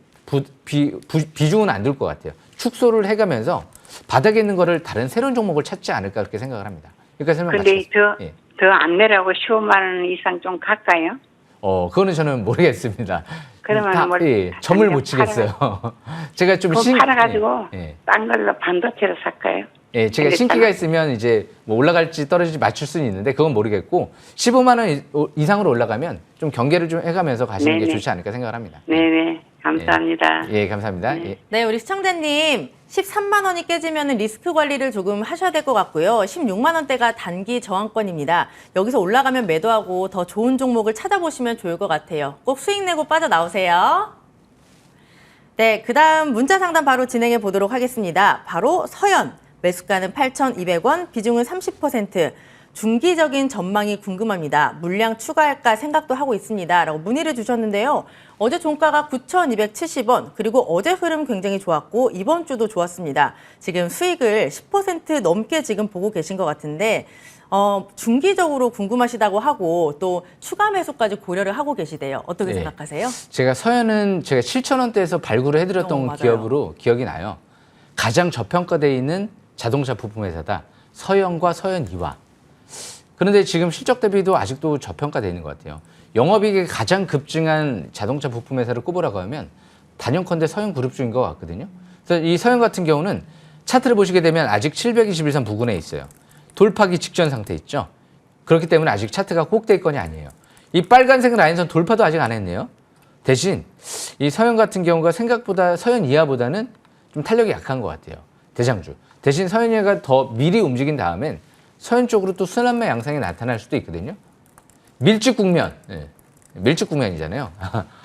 비중은 안 들 것 같아요. 축소를 해가면서 바닥에 있는 거를 다른 새로운 종목을 찾지 않을까 그렇게 생각을 합니다. 여기까지 설명 근데 마치겠습니다. 더 안 내라고 15만 원 이상 좀 갈까요? 그거는 저는 모르겠습니다. 그러면 점을 못 치겠어요. 제가 좀 그거 팔아가지고 예. 딴 걸로 반도체로 살까요? 예, 제가 신기가 있으면 이제 뭐 올라갈지 떨어질지 맞출 수는 있는데 그건 모르겠고 15만 원 이상으로 올라가면 좀 경계를 좀 해가면서 가시는 게 네네. 좋지 않을까 생각을 합니다. 네네. 감사합니다. 예, 감사합니다. 네. 예. 네, 우리 시청자님 13만 원이 깨지면 리스크 관리를 조금 하셔야 될 것 같고요. 16만 원대가 단기 저항권입니다. 여기서 올라가면 매도하고 더 좋은 종목을 찾아보시면 좋을 것 같아요. 꼭 수익 내고 빠져나오세요. 네, 그다음 문자 상담 바로 진행해 보도록 하겠습니다. 바로 서연. 매수가는 8,200원, 비중은 30%. 중기적인 전망이 궁금합니다. 물량 추가할까 생각도 하고 있습니다. 라고 문의를 주셨는데요. 어제 종가가 9,270원, 그리고 어제 흐름 굉장히 좋았고 이번 주도 좋았습니다. 지금 수익을 10% 넘게 지금 보고 계신 것 같은데 중기적으로 궁금하시다고 하고 또 추가 매수까지 고려를 하고 계시대요. 어떻게 네. 생각하세요? 제가 서현은 제가 7,000원대에서 발굴을 해드렸던 맞아요. 기업으로 기억이 나요. 가장 저평가되어 있는 자동차 부품 회사다. 서현과 서현이와. 그런데 지금 실적 대비도 아직도 저평가되어 있는 것 같아요. 영업이익이 가장 급증한 자동차 부품 회사를 꼽으라고 하면 단연컨대 서현그룹 중인 것 같거든요. 그래서 이 서현 같은 경우는 차트를 보시게 되면 아직 721선 부근에 있어요. 돌파기 직전 상태 있죠. 그렇기 때문에 아직 차트가 꼭대기권이 아니에요. 이 빨간색 라인선 돌파도 아직 안 했네요. 대신 이 서현 같은 경우가 생각보다 서현 이하보다는 좀 탄력이 약한 것 같아요. 대장주. 대신 서현이가 더 미리 움직인 다음엔 서현 쪽으로 또 순환매 양상이 나타날 수도 있거든요. 밀집 국면, 밀집 국면이잖아요.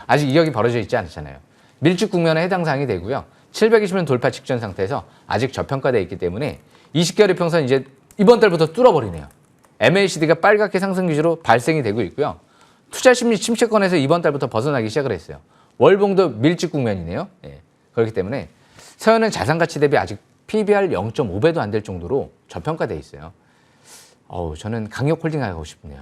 아직 이격이 벌어져 있지 않잖아요. 밀집 국면에 해당 사항이 되고요. 720원 돌파 직전 상태에서 아직 저평가되어 있기 때문에 20개월 이평선 이제 이번 달부터 뚫어버리네요. MACD가 빨갛게 상승 기조로 발생이 되고 있고요. 투자 심리 침체권에서 이번 달부터 벗어나기 시작을 했어요. 월봉도 밀집 국면이네요. 그렇기 때문에 서현은 자산 가치 대비 아직 PBR 0.5배도 안 될 정도로 저평가되어 있어요. 저는 강력 홀딩하고 싶네요.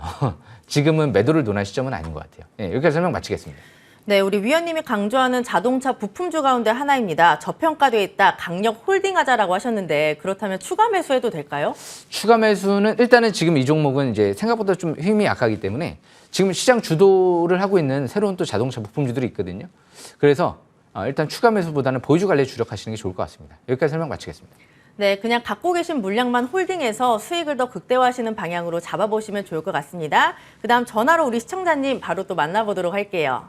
지금은 매도를 논할 시점은 아닌 것 같아요. 여기까지 설명 마치겠습니다. 네, 우리 위원님이 강조하는 자동차 부품주 가운데 하나입니다. 저평가되어 있다, 강력 홀딩하자라고 하셨는데 그렇다면 추가 매수해도 될까요? 추가 매수는 일단은 지금 이 종목은 이제 생각보다 좀 힘이 약하기 때문에 지금 시장 주도를 하고 있는 새로운 또 자동차 부품주들이 있거든요. 그래서 일단 추가 매수보다는 보유주 관리에 주력하시는 게 좋을 것 같습니다. 여기까지 설명 마치겠습니다. 네, 그냥 갖고 계신 물량만 홀딩해서 수익을 더 극대화하시는 방향으로 잡아보시면 좋을 것 같습니다. 그다음 전화로 우리 시청자님 바로 또 만나보도록 할게요.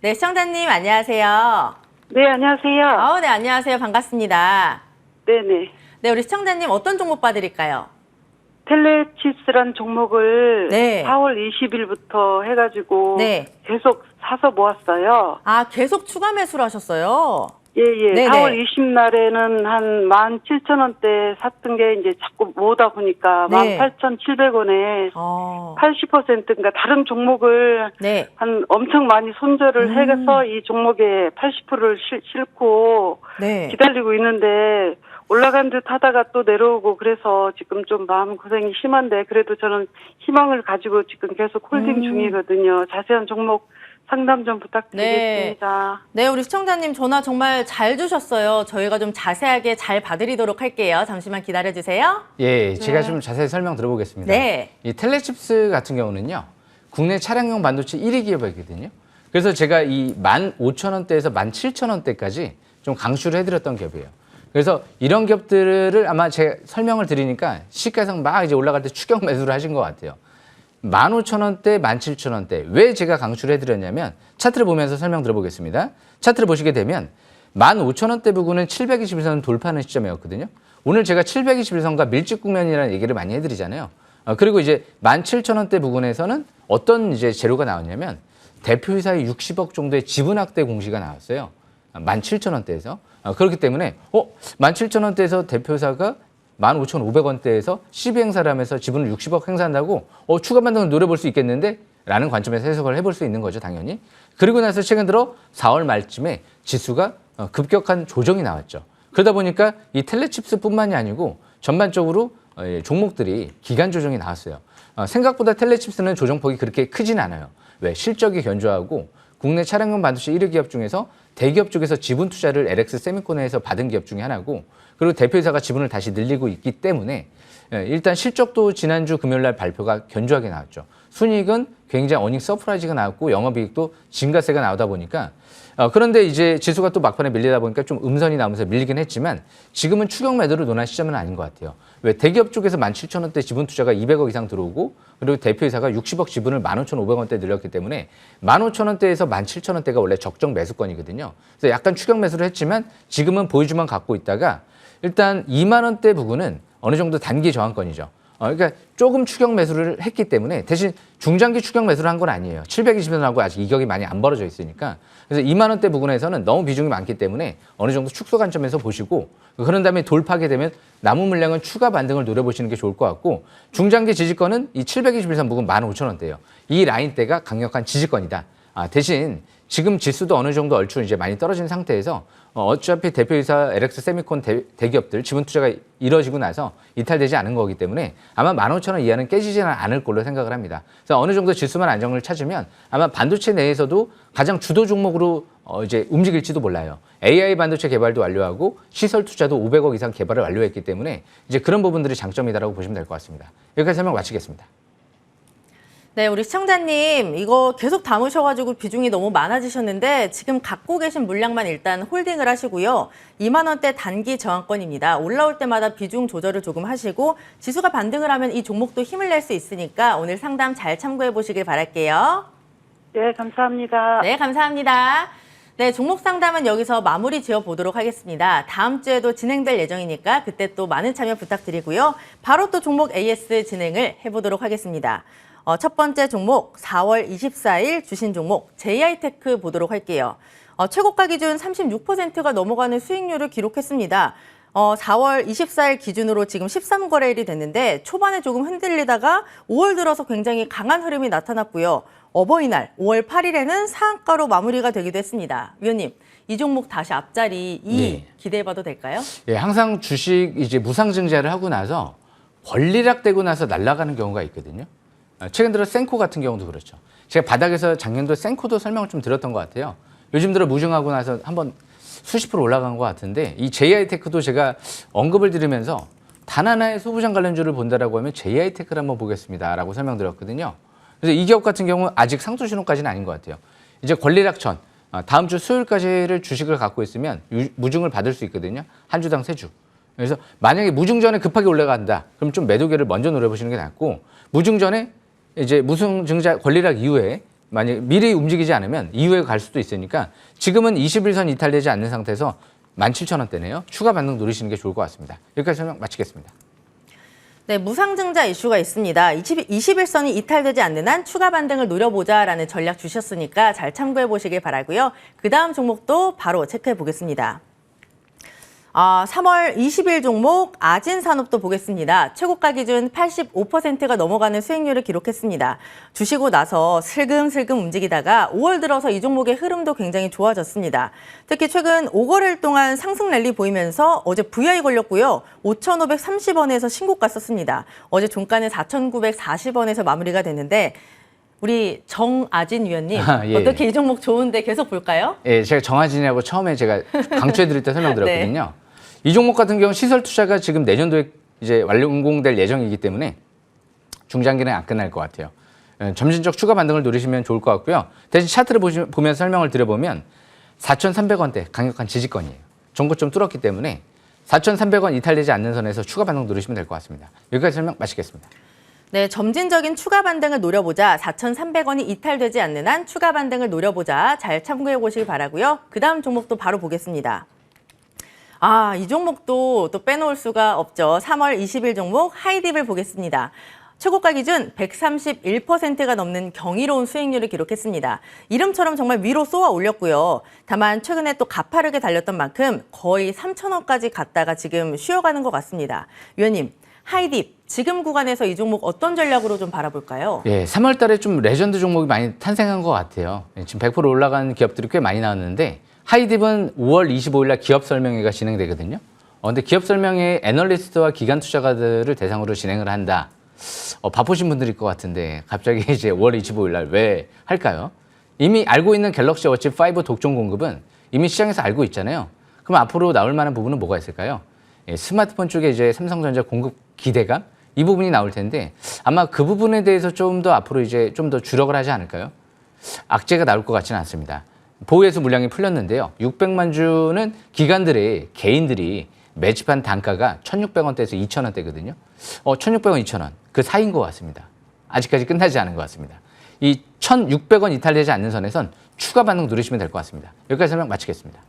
네, 시청자님 안녕하세요. 네, 안녕하세요. 네, 안녕하세요. 반갑습니다. 네네. 네, 우리 시청자님 어떤 종목 봐드릴까요? 텔레칩스란 종목을 네. 4월 20일부터 해가지고 네. 계속 사서 모았어요. 계속 추가 매수를 하셨어요? 예. 네네. 4월 20날에는 한 17,000원대 샀던 게 이제 자꾸 모으다 보니까 네. 18,700원에 어, 80%인가 다른 종목을 네. 한 엄청 많이 손절을 해서 이 종목에 80%를 싣고 네. 기다리고 있는데 올라간 듯 하다가 또 내려오고 그래서 지금 좀 마음 고생이 심한데 그래도 저는 희망을 가지고 지금 계속 홀딩 중이거든요. 자세한 종목 상담 좀 부탁드리겠습니다. 네, 우리 시청자님 전화 정말 잘 주셨어요. 저희가 좀 자세하게 잘 봐드리도록 할게요. 잠시만 기다려주세요. 예, 제가 좀 자세히 설명 들어보겠습니다. 네. 이 텔레칩스 같은 경우는요, 국내 차량용 반도체 1위 기업이거든요. 그래서 제가 이 15,000원대에서 17,000원대까지 좀 강추를 해드렸던 기업이에요. 그래서 이런 기업들을 아마 제가 설명을 드리니까 시가상 막 이제 올라갈 때 추격 매수를 하신 것 같아요. 15,000원대, 17,000원대. 왜 제가 강추를 해드렸냐면 차트를 보면서 설명 들어보겠습니다. 차트를 보시게 되면 15,000원대 부근은 721선 돌파하는 시점이었거든요. 오늘 제가 721선과 밀집 국면이라는 얘기를 많이 해드리잖아요. 그리고 이제 17,000원대 부근에서는 어떤 이제 재료가 나왔냐면 대표이사의 60억 정도의 지분 확대 공시가 나왔어요. 17,000원대에서. 그렇기 때문에 17,000원대에서 대표이사가 15,500원대에서 시비 행사를 하면서 지분을 60억 행사한다고 추가 반등을 노려볼 수 있겠는데? 라는 관점에서 해석을 해볼 수 있는 거죠, 당연히. 그리고 나서 최근 들어 4월 말쯤에 지수가 급격한 조정이 나왔죠. 그러다 보니까 이 텔레칩스뿐만이 아니고 전반적으로 종목들이 기간 조정이 나왔어요. 생각보다 텔레칩스는 조정폭이 그렇게 크진 않아요. 왜? 실적이 견조하고 국내 차량용 반도체 1위 기업 중에서 대기업 쪽에서 지분 투자를 LX 세미콘에서 받은 기업 중에 하나고 그리고 대표이사가 지분을 다시 늘리고 있기 때문에 일단 실적도 지난주 금요일날 발표가 견조하게 나왔죠. 순이익은 굉장히 어닝 서프라이즈가 나왔고 영업이익도 증가세가 나오다 보니까 그런데 이제 지수가 또 막판에 밀리다 보니까 좀 음선이 나오면서 밀리긴 했지만 지금은 추격 매도를 논할 시점은 아닌 것 같아요. 왜? 대기업 쪽에서 17,000원대 지분 투자가 200억 이상 들어오고 그리고 대표이사가 60억 지분을 15,500원대 늘렸기 때문에 15,000원대에서 17,000원대가 원래 적정 매수권이거든요. 그래서 약간 추격 매수를 했지만 지금은 보유주만 갖고 있다가 일단 2만 원대 부근은 어느 정도 단기 저항권이죠. 그러니까 조금 추격 매수를 했기 때문에 대신 중장기 추격 매수를 한 건 아니에요. 720원하고 아직 이격이 많이 안 벌어져 있으니까. 그래서 2만 원대 부근에서는 너무 비중이 많기 때문에 어느 정도 축소 관점에서 보시고 그런 다음에 돌파하게 되면 남은 물량은 추가 반등을 노려보시는 게 좋을 것 같고 중장기 지지권은 이 721선 부근 15,000원대예요. 이 라인대가 강력한 지지권이다. 대신 지금 지수도 어느 정도 얼추 이제 많이 떨어진 상태에서 어차피 대표이사 LX 세미콘 대기업들 지분 투자가 이뤄지고 나서 이탈되지 않은 거기 때문에 아마 15,000원 이하는 깨지지는 않을 걸로 생각을 합니다. 그래서 어느 정도 지수만 안정을 찾으면 아마 반도체 내에서도 가장 주도 종목으로 이제 움직일지도 몰라요. AI 반도체 개발도 완료하고 시설 투자도 500억 이상 개발을 완료했기 때문에 이제 그런 부분들이 장점이다라고 보시면 될 것 같습니다. 여기까지 설명 마치겠습니다. 네, 우리 시청자님 이거 계속 담으셔가지고 비중이 너무 많아지셨는데 지금 갖고 계신 물량만 일단 홀딩을 하시고요. 2만 원대 단기 저항권입니다. 올라올 때마다 비중 조절을 조금 하시고 지수가 반등을 하면 이 종목도 힘을 낼 수 있으니까 오늘 상담 잘 참고해 보시길 바랄게요. 네, 감사합니다. 네, 감사합니다. 네, 종목 상담은 여기서 마무리 지어 보도록 하겠습니다. 다음 주에도 진행될 예정이니까 그때 또 많은 참여 부탁드리고요. 바로 또 종목 AS 진행을 해보도록 하겠습니다. 첫 번째 종목 4월 24일 주신 종목 JI테크 보도록 할게요. 최고가 기준 36%가 넘어가는 수익률을 기록했습니다. 4월 24일 기준으로 지금 13거래일이 됐는데 초반에 조금 흔들리다가 5월 들어서 굉장히 강한 흐름이 나타났고요. 어버이날 5월 8일에는 상한가로 마무리가 되기도 했습니다. 위원님, 이 종목 다시 앞자리 2 기대해봐도 될까요? 예, 항상 주식 이제 무상증자를 하고 나서 권리락되고 나서 날아가는 경우가 있거든요. 최근 들어 센코 같은 경우도 그렇죠. 제가 바닥에서 작년도 생코도 설명을 좀 드렸던 것 같아요. 요즘 들어 무증하고 나서 한번 수십 프로 올라간 것 같은데 이 JI테크도 제가 언급을 드리면서 단 하나의 소부장 관련주를 본다라고 하면 JI테크를 한번 보겠습니다라고 설명드렸거든요. 그래서 이 기업 같은 경우는 아직 상승 신호까지는 아닌 것 같아요. 이제 권리락천 다음 주 수요일까지를 주식을 갖고 있으면 무증을 받을 수 있거든요. 한 주당 3주. 그래서 만약에 무증 전에 급하게 올라간다. 그럼 좀 매도계를 먼저 노려보시는 게 낫고 무증 전에 이제 무증자 권리락 이후에 만약 미리 움직이지 않으면 이후에 갈 수도 있으니까 지금은 21선 이탈되지 않는 상태에서 17,000원대네요. 추가 반등 노리시는 게 좋을 것 같습니다. 여기까지 설명 마치겠습니다. 네, 무상증자 이슈가 있습니다. 21선이 이탈되지 않는 한 추가 반등을 노려보자라는 전략 주셨으니까 잘 참고해 보시길 바라고요. 그 다음 종목도 바로 체크해 보겠습니다. 3월 20일 종목 아진산업도 보겠습니다. 최고가 기준 85%가 넘어가는 수익률을 기록했습니다. 주시고 나서 슬금슬금 움직이다가 5월 들어서 이 종목의 흐름도 굉장히 좋아졌습니다. 특히 최근 5거래일 동안 상승 랠리 보이면서 어제 VI 걸렸고요. 5,530원에서 신고가 썼습니다. 어제 종가는 4,940원에서 마무리가 됐는데 우리 정아진 위원님 예. 어떻게 이 종목 좋은데 계속 볼까요? 예, 제가 정아진이라고 처음에 제가 강추해드릴 때 설명드렸거든요. 네. 이 종목 같은 경우 시설 투자가 지금 내년도에 이제 완공될 예정이기 때문에 중장기는 안 끝날 것 같아요. 점진적 추가 반등을 노리시면 좋을 것 같고요. 대신 차트를 보면서 설명을 드려보면 4,300원대 강력한 지지권이에요. 전고점 뚫었기 때문에 4,300원 이탈되지 않는 선에서 추가 반등 노리시면 될 것 같습니다. 여기까지 설명 마치겠습니다. 네, 점진적인 추가 반등을 노려보자. 4,300원이 이탈되지 않는 한 추가 반등을 노려보자. 잘 참고해 보시기 바라고요. 그 다음 종목도 바로 보겠습니다. 이 종목도 또 빼놓을 수가 없죠. 3월 20일 종목 하이딥을 보겠습니다. 최고가 기준 131%가 넘는 경이로운 수익률을 기록했습니다. 이름처럼 정말 위로 쏘아 올렸고요. 다만 최근에 또 가파르게 달렸던 만큼 거의 3,000원까지 갔다가 지금 쉬어가는 것 같습니다. 위원님, 하이딥 지금 구간에서 이 종목 어떤 전략으로 좀 바라볼까요? 예, 3월 달에 좀 레전드 종목이 많이 탄생한 것 같아요. 지금 100% 올라간 기업들이 꽤 많이 나왔는데 하이딥은 5월 25일 날 기업 설명회가 진행되거든요. 근데 기업 설명회 애널리스트와 기관 투자가들을 대상으로 진행을 한다. 바쁘신 분들일 것 같은데 갑자기 이제 5월 25일 날 왜 할까요? 이미 알고 있는 갤럭시 워치 5 독점 공급은 이미 시장에서 알고 있잖아요. 그럼 앞으로 나올 만한 부분은 뭐가 있을까요? 예, 스마트폰 쪽에 이제 삼성전자 공급 기대감 이 부분이 나올 텐데 아마 그 부분에 대해서 좀 더 앞으로 이제 좀 더 주력을 하지 않을까요? 악재가 나올 것 같지는 않습니다. 보유해서 물량이 풀렸는데요. 600만 주는 기관들의 개인들이 매집한 단가가 1,600원대에서 2,000원대거든요. 1,600원, 2,000원 그 사이인 것 같습니다. 아직까지 끝나지 않은 것 같습니다. 이 1,600원 이탈되지 않는 선에선 추가 반등 누리시면 될 것 같습니다. 여기까지 설명 마치겠습니다.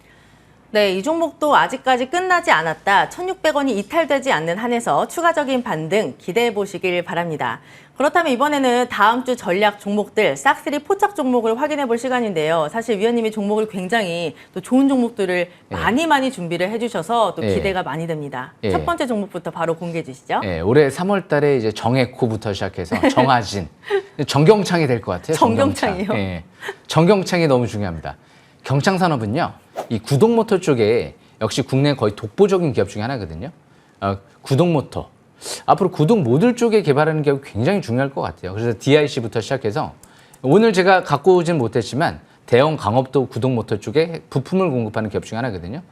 네, 이 종목도 아직까지 끝나지 않았다. 1,600원이 이탈되지 않는 한에서 추가적인 반등 기대해 보시길 바랍니다. 그렇다면 이번에는 다음 주 전략 종목들 싹쓸이 포착 종목을 확인해 볼 시간인데요. 사실 위원님이 종목을 굉장히 또 좋은 종목들을 많이 준비를 해주셔서 또 기대가 많이 됩니다. 첫 번째 종목부터 바로 공개해 주시죠. 올해 3월 달에 이제 정에코부터 시작해서 정아진, 정경창이 될 것 같아요. 정경창이요? 정경창이 너무 중요합니다. 경창산업은요, 이 구동모터 쪽에 역시 국내 거의 독보적인 기업 중에 하나거든요. 구동모터. 앞으로 구동 모듈 쪽에 개발하는 게 굉장히 중요할 것 같아요. 그래서 DIC부터 시작해서 오늘 제가 갖고 오진 못했지만 대형 강업도 구동모터 쪽에 부품을 공급하는 기업 중에 하나거든요.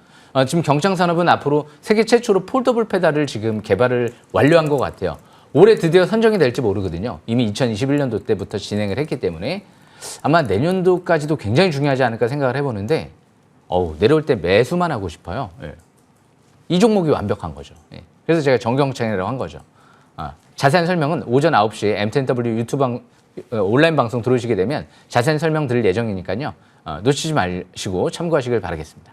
지금 경창산업은 앞으로 세계 최초로 폴더블 페달을 지금 개발을 완료한 것 같아요. 올해 드디어 선정이 될지 모르거든요. 이미 2021년도 때부터 진행을 했기 때문에 아마 내년도까지도 굉장히 중요하지 않을까 생각을 해보는데 내려올 때 매수만 하고 싶어요. 이 종목이 완벽한 거죠. 그래서 제가 정경창이라고 한 거죠. 자세한 설명은 오전 9시에 MTNW 유튜브 온라인 방송 들어오시게 되면 자세한 설명 드릴 예정이니까요. 놓치지 마시고 참고하시길 바라겠습니다.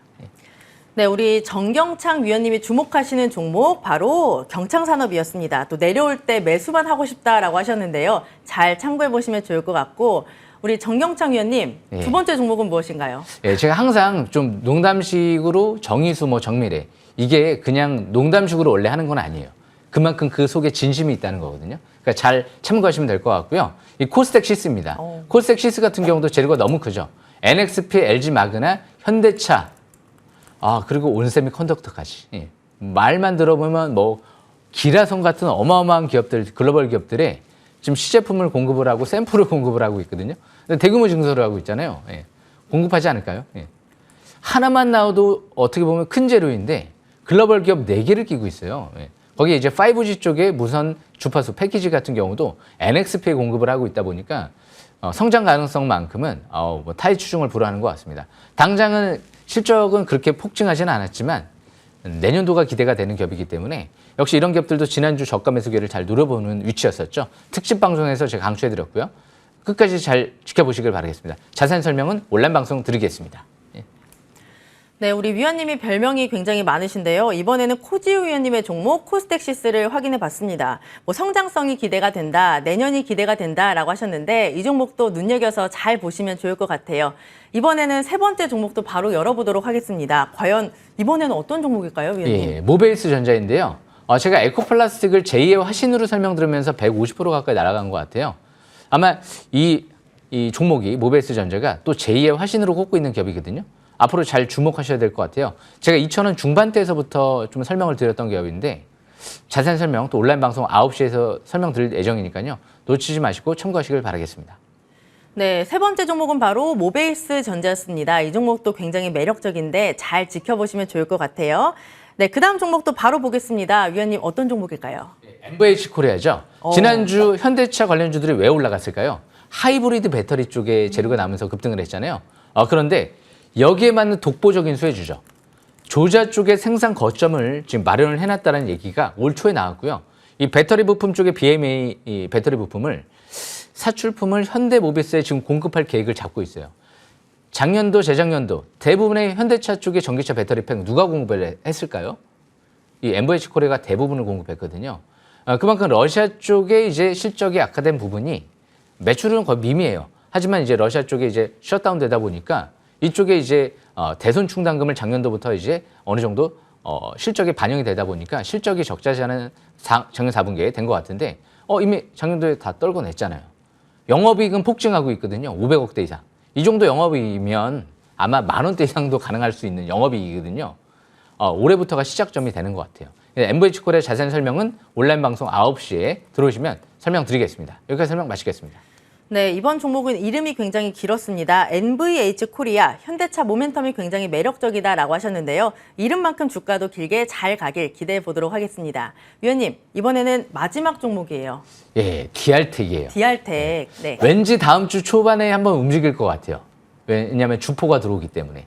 네, 우리 정경창 위원님이 주목하시는 종목 바로 경창산업이었습니다. 또 내려올 때 매수만 하고 싶다라고 하셨는데요. 잘 참고해 보시면 좋을 것 같고 우리 정경창 위원님 두 번째 종목은 무엇인가요? 제가 항상 좀 농담식으로 정의수 정미래 이게 그냥 농담식으로 원래 하는 건 아니에요. 그만큼 그 속에 진심이 있다는 거거든요. 그러니까 잘 참고하시면 될 것 같고요. 이 코스닥 시스입니다. 코스닥 시스 같은 경우도 재료가 너무 크죠. NXP, LG 마그나, 현대차, 그리고 온세미컨덕터까지. 말만 들어보면 기라성 같은 어마어마한 기업들, 글로벌 기업들에 지금 시제품을 공급을 하고 샘플을 공급을 하고 있거든요. 근데 대규모 증설을 하고 있잖아요. 예. 공급하지 않을까요? 예. 하나만 나와도 어떻게 보면 큰 재료인데 글로벌 기업 4개를 끼고 있어요. 예. 거기에 이제 5G 쪽에 무선 주파수 패키지 같은 경우도 NXP에 공급을 하고 있다 보니까 성장 가능성만큼은 뭐 타의 추종을 불허하는 것 같습니다. 당장은 실적은 그렇게 폭증하지는 않았지만 내년도가 기대가 되는 기업이기 때문에 역시 이런 기업들도 지난주 저가 매수 기회를 잘 노려보는 위치였었죠. 특집 방송에서 제가 강조해드렸고요. 끝까지 잘 지켜보시길 바라겠습니다. 자세한 설명은 온라인 방송 드리겠습니다. 네, 우리 위원님이 별명이 굉장히 많으신데요. 이번에는 코지우 위원님의 종목 코스닥시스를 확인해 봤습니다. 뭐 성장성이 기대가 된다, 내년이 기대가 된다라고 하셨는데 이 종목도 눈여겨서 잘 보시면 좋을 것 같아요. 이번에는 세 번째 종목도 바로 열어보도록 하겠습니다. 과연 이번에는 어떤 종목일까요, 위원님? 예, 모베이스 전자인데요. 제가 에코플라스틱을 제2의 화신으로 설명드리면서 150% 가까이 날아간 것 같아요. 아마 이 종목이 모베이스 전자가 또 제2의 화신으로 꼽고 있는 기업이거든요. 앞으로 잘 주목하셔야 될 것 같아요. 제가 2,000원 중반대에서부터 좀 설명을 드렸던 기업인데 자세한 설명 또 온라인 방송 9시에서 설명드릴 예정이니까요. 놓치지 마시고 참고하시길 바라겠습니다. 네, 세 번째 종목은 바로 모베이스 전자였습니다. 이 종목도 굉장히 매력적인데 잘 지켜보시면 좋을 것 같아요. 네, 그 다음 종목도 바로 보겠습니다. 위원님 어떤 종목일까요? MVH 코리아죠. 지난주 현대차 관련주들이 왜 올라갔을까요? 하이브리드 배터리 쪽에 재료가 나오면서 급등을 했잖아요. 그런데 여기에 맞는 독보적인 수혜주죠. 조자 쪽에 생산 거점을 지금 마련을 해놨다는 얘기가 올 초에 나왔고요. 이 배터리 부품 쪽에 BMA 이 배터리 부품을 사출품을 현대모비스에 지금 공급할 계획을 잡고 있어요. 작년도, 재작년도 대부분의 현대차 쪽의 전기차 배터리팩 누가 공급을 했을까요? 이 MVH 코리아가 대부분을 공급했거든요. 그만큼 러시아 쪽에 이제 실적이 악화된 부분이 매출은 거의 미미해요. 하지만 이제 러시아 쪽에 이제 셧다운 되다 보니까 이쪽에 이제 대손 충당금을 작년도부터 이제 어느 정도 실적이 반영이 되다 보니까 실적이 적자지 않은 작년 4분기에 된 것 같은데 이미 작년도에 다 떨궈 냈잖아요. 영업이익은 폭증하고 있거든요. 500억대 이상. 이 정도 영업이익이면 아마 10,000원대 이상도 가능할 수 있는 영업이익이거든요. 올해부터가 시작점이 되는 것 같아요. MVH 코리아 자세한 설명은 온라인 방송 9시에 들어오시면 설명드리겠습니다. 여기까지 설명 마치겠습니다. 네, 이번 종목은 이름이 굉장히 길었습니다. NVH 코리아, 현대차 모멘텀이 굉장히 매력적이다라고 하셨는데요. 이름만큼 주가도 길게 잘 가길 기대해 보도록 하겠습니다. 위원님, 이번에는 마지막 종목이에요. 예, DR텍이에요. DR텍. 네. 왠지 다음 주 초반에 한번 움직일 것 같아요. 왜냐하면 주포가 들어오기 때문에.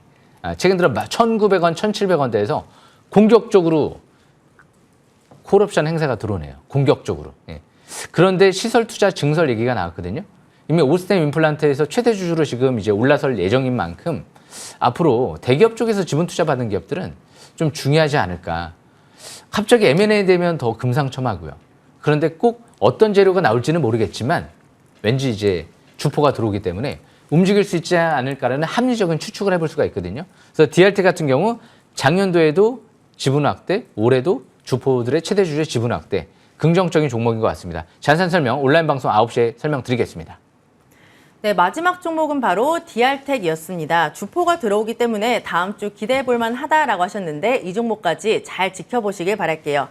최근 들어 1,900원, 1,700원대에서 공격적으로 콜옵션 행사가 들어오네요. 공격적으로. 예. 그런데 시설 투자 증설 얘기가 나왔거든요. 이미 오스템 임플란트에서 최대 주주로 지금 이제 올라설 예정인 만큼 앞으로 대기업 쪽에서 지분 투자 받은 기업들은 좀 중요하지 않을까. 갑자기 M&A 되면 더 금상첨화고요. 그런데 꼭 어떤 재료가 나올지는 모르겠지만 왠지 이제 주포가 들어오기 때문에 움직일 수 있지 않을까라는 합리적인 추측을 해볼 수가 있거든요. 그래서 DRT 같은 경우 작년도에도 지분 확대, 올해도 주포들의 최대 주주의 지분 확대, 긍정적인 종목인 것 같습니다. 자세한 설명 온라인 방송 9시에 설명드리겠습니다. 네, 마지막 종목은 바로 DR텍이었습니다. 주포가 들어오기 때문에 다음 주 기대해 볼 만하다라고 하셨는데 이 종목까지 잘 지켜보시길 바랄게요.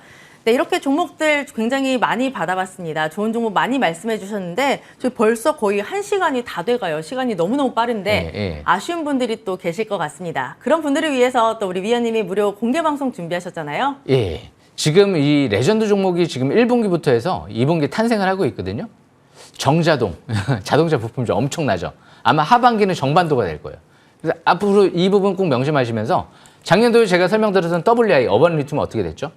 네, 이렇게 종목들 굉장히 많이 받아봤습니다. 좋은 종목 많이 말씀해 주셨는데 저희 벌써 거의 1시간이 다 돼가요. 시간이 너무너무 빠른데 아쉬운 분들이 또 계실 것 같습니다. 그런 분들을 위해서 또 우리 위원님이 무료 공개 방송 준비하셨잖아요. 예, 지금 이 레전드 종목이 지금 1분기부터 해서 2분기 탄생을 하고 있거든요. 정자동, 자동차 부품주 엄청나죠. 아마 하반기는 정반도가 될 거예요. 그래서 앞으로 이 부분 꼭 명심하시면서 작년도에 제가 설명드렸던 WI, 어반 리튬은 어떻게 됐죠?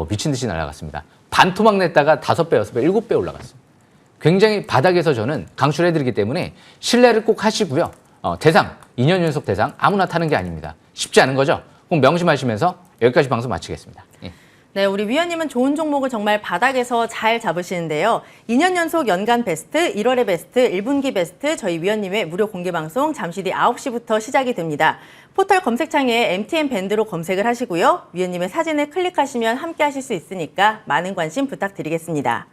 미친 듯이 날아갔습니다. 반토막 냈다가 5배, 6배, 7배 올라갔어요. 굉장히 바닥에서 저는 강추해드리기 때문에 신뢰를 꼭 하시고요. 대상, 2년 연속 대상 아무나 타는 게 아닙니다. 쉽지 않은 거죠? 꼭 명심하시면서 여기까지 방송 마치겠습니다. 예. 네, 우리 위원님은 좋은 종목을 정말 바닥에서 잘 잡으시는데요. 2년 연속 연간 베스트, 1월의 베스트, 1분기 베스트 저희 위원님의 무료 공개 방송 잠시 뒤 9시부터 시작이 됩니다. 포털 검색창에 MTN 밴드로 검색을 하시고요. 위원님의 사진을 클릭하시면 함께 하실 수 있으니까 많은 관심 부탁드리겠습니다.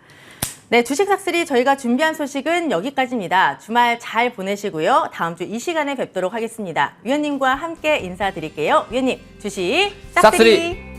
네, 주식삭스리 저희가 준비한 소식은 여기까지입니다. 주말 잘 보내시고요. 다음 주 이 시간에 뵙도록 하겠습니다. 위원님과 함께 인사드릴게요. 위원님, 주식 삭스리!